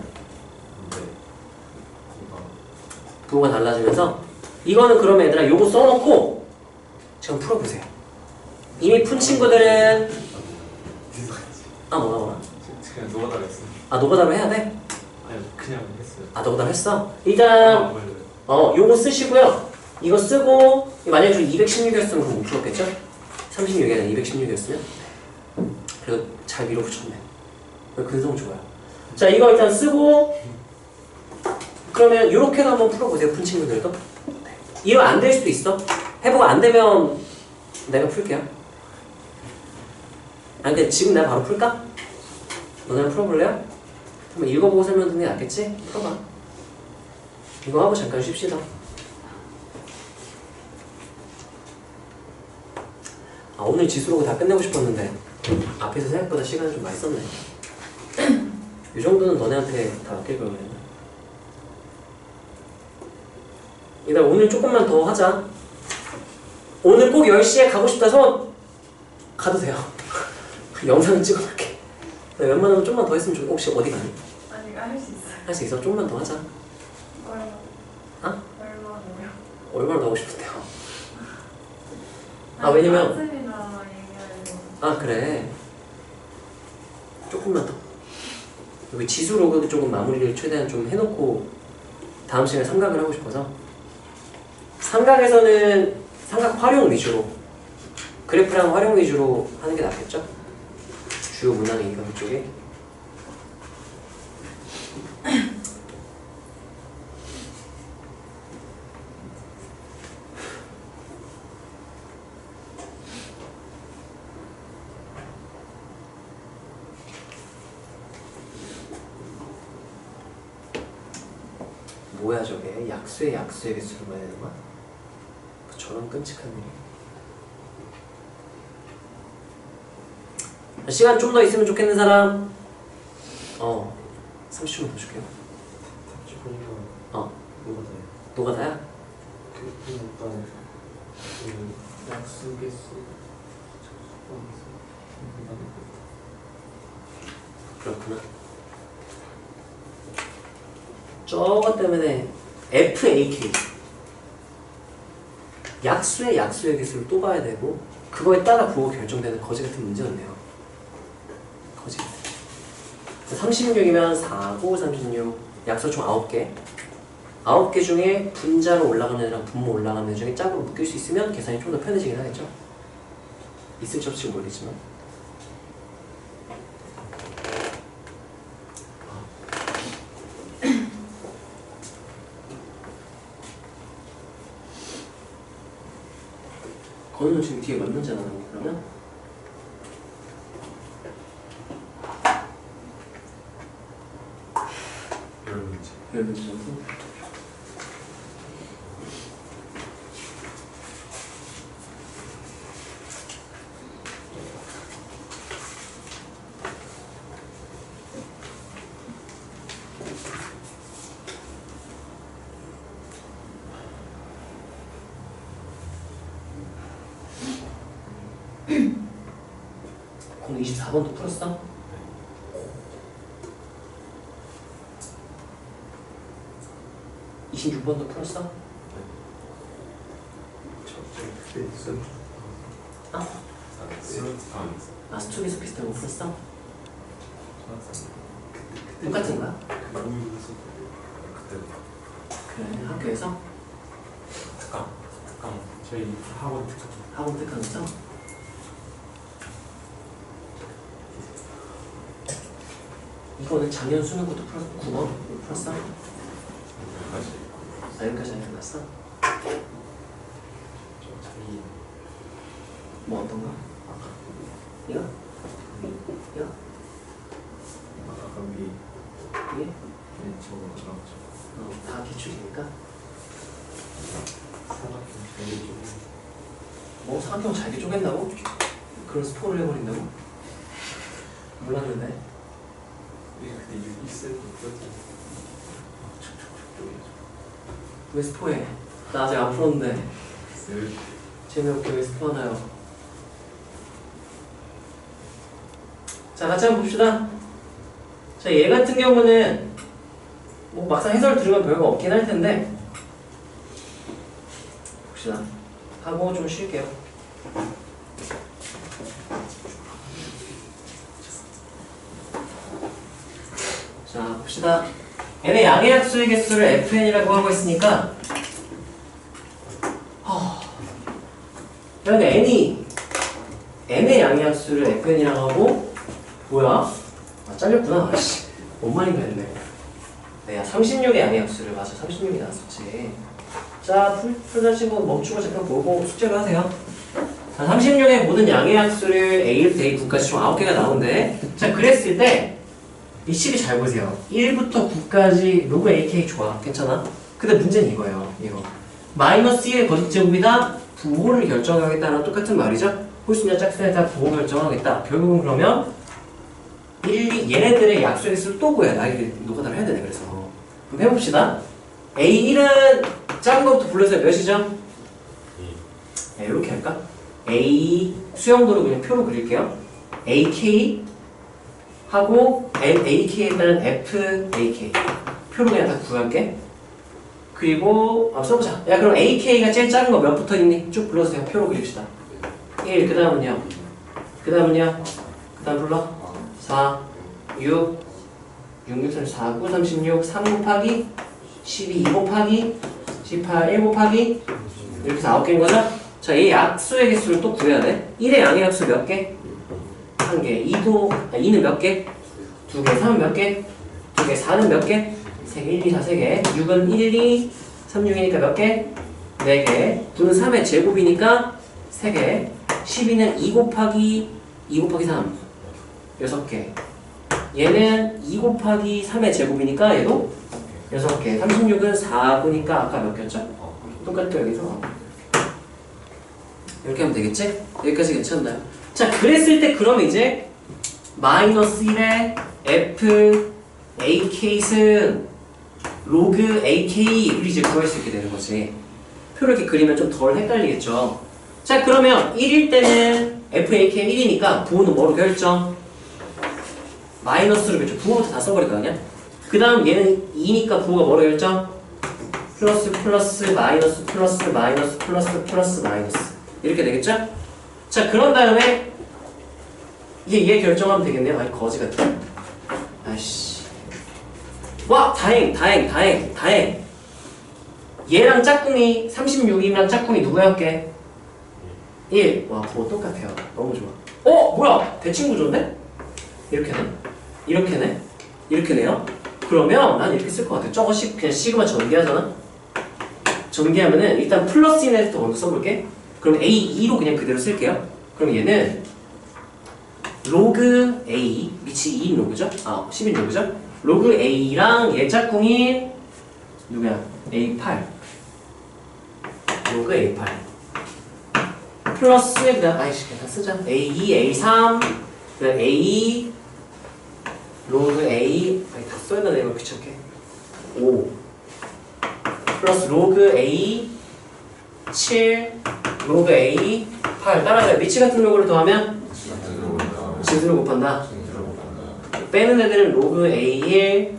S1: 부호가 달라지면서 이거는 그러면 얘들아 요거 써놓고 지금 풀어보세요. 이미 푼 친구들은 뭐가
S3: 그냥 노가다를 했어요.
S1: 노가다로 해야 돼?
S3: 아니 그냥 했어요.
S1: 노가다로 했어? 일단 요거 쓰시고요. 이거 쓰고 만약에 저 216이었으면 그럼 못 풀었겠죠? 36이 아니라 216이었으면 그래도 잘 밀어붙였네. 근성 좋아요. 자 이거 일단 쓰고 그러면 요렇게도 한번 풀어보세요. 푼 친구들도. 이거 안 될 수도 있어. 해보고 안 되면 내가 풀게요. 아니 근데 지금 내가 바로 풀까? 너네랑 풀어볼래요? 한번 읽어보고 설명드리는 게 낫겠지? 풀어봐. 이거 하고 잠깐 쉽시다. 오늘 지수로고 다 끝내고 싶었는데 앞에서 생각보다 시간을 좀 많이 썼네. 이 정도는 너네한테 다 맡길 걸 그랬나? 일단 오늘 조금만 더 하자. 오늘 꼭 10시에 가고 싶다 손 가도 돼요. 영상을 찍어놓을게. 웬만하면 좀만 더 했으면 좋겠어. 혹시 어디 가니?
S4: 아니 할 수 있어요.
S1: 할 수 있어? 좀만 더 하자.
S4: 얼마나요?
S1: 얼마나 더 하고 싶은데요? 왜냐면
S4: 쌤이나 얘기하려고.
S1: 그래. 조금만 더. 여기 지수 로그도 조금 마무리를 최대한 좀 해놓고 다음 시간에 삼각을 하고 싶어서 삼각에서는 삼각 활용 위주로 그래프랑 활용 위주로 하는 게 낫겠죠? 주요 문항이니까 그쪽에. 뭐야 저게? 약수의 약수의 개수를 봐야 되는 거야? 저런 끔찍한 일이. 시간 좀 더 있으면 좋겠는 사람? 30초만 더 줄게요.
S3: 노가다요.
S1: 노가다야?
S3: 일단 약수 개수
S1: 그렇구나. 저것 때문에 FAK 약수의 약수의 개수를 또 봐야 되고 그거에 따라 부호 결정되는 거지 같은 문제였네요. 거지 같은. 36이면 4, 9, 36 약수 총 9개 9개 중에 분자로 올라가는 애랑 분모 올라가는 애 중에 짝으로 묶일 수 있으면 계산이 좀 더 편해지긴 하겠죠. 있을지 없을지 모르겠지만 건우는 지금 뒤에 몇 문제 나오는 거야 그러면? 열 문제 정도? 오늘 24번도 풀었어? 네. 26번도 풀었어? 아? 수학에서 비슷한 거 풀었어? 똑같은 거야? 그래, 학교에서?
S3: 특강 저희 학원 특강
S1: 학원 특강에서? 이거는 작년 수능부터 풀었어? 9번? 풀었어? 아, 여기까지 안 끝났어?
S3: 저희
S1: 뭐 어떤 거? 이거? 이거?
S3: 아까 위
S1: 이게?
S3: 저거
S1: 다 기출이니까?
S3: 사각형 제일 좀
S1: 뭐 사각형 잘게 쪼갠다고? 그런 스포를 해버린다고? 몰랐는데.
S3: 근데 6셀도
S1: 왜 스포해? 나 아직 안 풀었는데. 재미없게 왜 스포하나요? 자, 같이 한번 봅시다. 자, 얘 같은 경우는 뭐 막상 해설 들으면 별거 없긴 할 텐데 봅시다. 하고 좀 쉴게요. 자, 봅시다. n의 양의 약수의 개수를 fn이라고 하고 있으니까 그러니까 n의 양의 약수를 fn이라고 하고 뭐야? 아, 잘렸구나. 아씨, 뭔 말인가 했네. 네, 36의 양의 약수를 맞아. 36이 나왔었지. 자, 풀다 치고 멈추고 잠깐 보고 숙제를 하세요. 자, 36의 모든 양의 약수를 A부터 A9까지 총 9개가 나오는데 자, 그랬을 때 이 식이 잘 보세요. 1부터 9까지 로그 AK 좋아. 괜찮아? 근데 문제는 이거예요. 이거. 마이너스 1의 거짓제곱이다. 부호를 결정하겠다는 똑같은 말이죠. 홀수냐 짝수냐 부호 결정하겠다. 결국은 그러면 1, 2, 얘네들의 약수의 수를 또 구해야 돼. 이게 노가다를 해야 되네. 그래서 그럼 해봅시다. A1은 작은 것부터 불러서 몇이죠? 네, 이렇게 할까? A 수영도로 그냥 표로 그릴게요. AK 하고 AK에 따른 FAK 표로 그냥 다 구할게. 그리고 써보자. 야, 그럼 AK가 제일 작은 거 몇 붙어 있니? 쭉 불러서 그냥 표로 그립시다. 1, 그 다음은요? 그 다음은요? 그 다음 불러? 4, 6, 6, 6, 4, 9, 36, 3 곱하기 12, 2 곱하기 18, 1 곱하기 이렇게 해서 9개인 거죠? 자, 이 약수의 개수를 또 구해야 돼. 1의 양의 약수 몇 개? 1개. 2는 몇 개? 2개. 3은 몇 개? 2개. 4는 몇 개? 3개. 1, 2, 4, 3개. 6은 1, 2, 3, 6이니까 몇 개? 4개. 9는 3의 제곱이니까 3개. 12는 2 곱하기 3 6개. 얘는 2 곱하기 3의 제곱이니까 얘도 6개. 36은 4구니까 아까 몇 개였죠? 똑같죠 여기서. 이렇게 하면 되겠지? 여기까지 괜찮나요? 자, 그랬을 때 그럼 이제 마이너스 1의 f ak승 로그 ak를 이제 구할 수 있게 되는 거지. 표를 이렇게 그리면 좀 덜 헷갈리겠죠. 자, 그러면 1일 때는 f ak 1이니까 부호는 뭐로 결정? 마이너스로 결정. 부호부터 다 써버릴 거 아니야? 그 다음 얘는 2니까 부호가 뭐로 결정? 플러스 플러스 마이너스 플러스 마이너스 플러스 플러스 마이너스 이렇게 되겠죠? 자, 그런 다음에 얘 결정하면 되겠네요. 아이, 거지 같아. 아이씨. 와, 다행. 얘랑 짝꿍이 36이랑 짝꿍이 누구야 할게? 1. 와, 그거 똑같아요. 너무 좋아. 뭐야? 대칭구조인데? 이렇게 네요. 그러면 난 이렇게 쓸 것 같아. 저거 그냥 시그마 전개하잖아? 전개하면은 일단 플러스 1에서 먼저 써볼게. 그럼 A2로 그냥 그대로 쓸게요. 그럼 얘는 로그 A, 밑이 2인 로그죠? 10인 로그죠? 로그 A랑 얘 짝꿍인 누구야? A8 로그 A8 플러스 그냥 아이씨 그냥 다 쓰자. A2, A3 그다음 A 로그 A 다 써야 되나 이거 귀찮게 5 플러스 로그 A 7 로그 A 8 따라가요. 미치 같은 로그를 더하면 진수를 곱한다.
S2: 진수를 곱한다.
S1: 빼는 애들은 로그 A1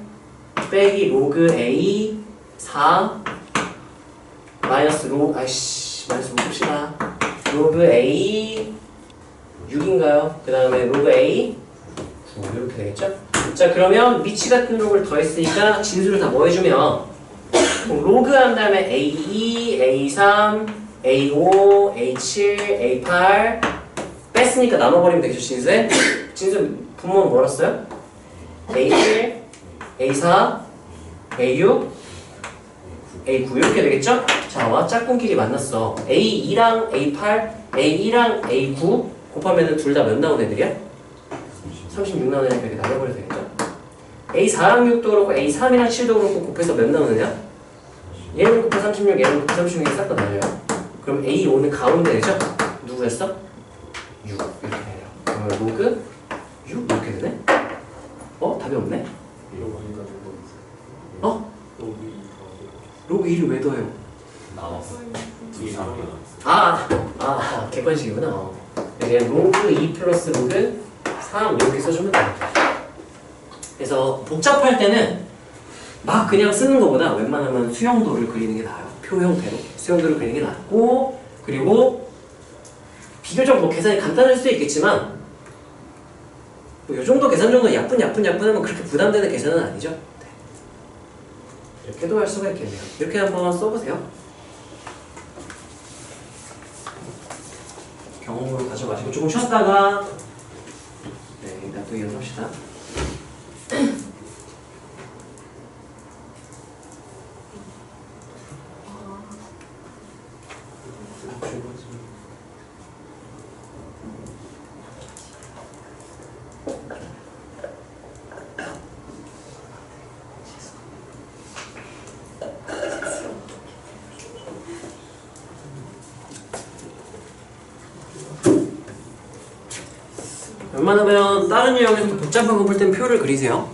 S1: 빼기 로그 A4 마이너스 로그 마이너스 봅시다. 로그 A 6인가요? 그 다음에 로그 A 9 이렇게 되겠죠? 자 그러면 미치 같은 로그를 더했으니까 진수를 다 뭐 해주면 로그 한 다음에 A2, A3, A5, A7, A8 뺐으니까 나눠버리면 되겠죠 진수에? 진수 분모는 뭐라 써요? A7, A4, A6, A9 이렇게 되겠죠? 자, 와 짝꿍끼리 만났어. A2랑 A8, A2랑 A9 곱하면은 둘 다 몇 나온 애들이야? 36 나온 애니까 이렇게 나눠버려야 되겠죠? A4랑 6도 그렇고 A3이랑 7도 그렇고 곱해서 몇 나오느냐? 얘는 곱해 36, 얘는 곱해 36이 싹 다 나눠요. 그럼 A5는 가운데 되죠? 누구였어? 6 이렇게 돼요. 그러면 로그 6 이렇게 되네? 답이 없네?
S3: 로그 2가 되고 있어요.
S1: 어?
S3: 로그 2 더하고
S1: 로그 2를 왜 더해요?
S2: 나눴어.
S3: 이
S1: 객관식이구나. 그냥 로그 2 플러스 로그 3 이렇게 써주면 돼요. 그래서 복잡할 때는 막 그냥 쓰는 것보다 웬만하면 수형도를 그리는 게 나아요. 표 형태로 수형도를 그리는 게 낫고, 그리고 비교적 뭐 계산이 간단할 수도 있겠지만 뭐 이 정도 계산 정도 야뿐하면 그렇게 부담되는 계산은 아니죠. 네. 이렇게도 할 수가 있겠네요. 이렇게 한번 써보세요. 경험을 가져가시고 조금 쉬었다가 일단 또 이어갑시다. 웬만하면 다른 유형에서 복잡한 거 볼 땐 표를 그리세요.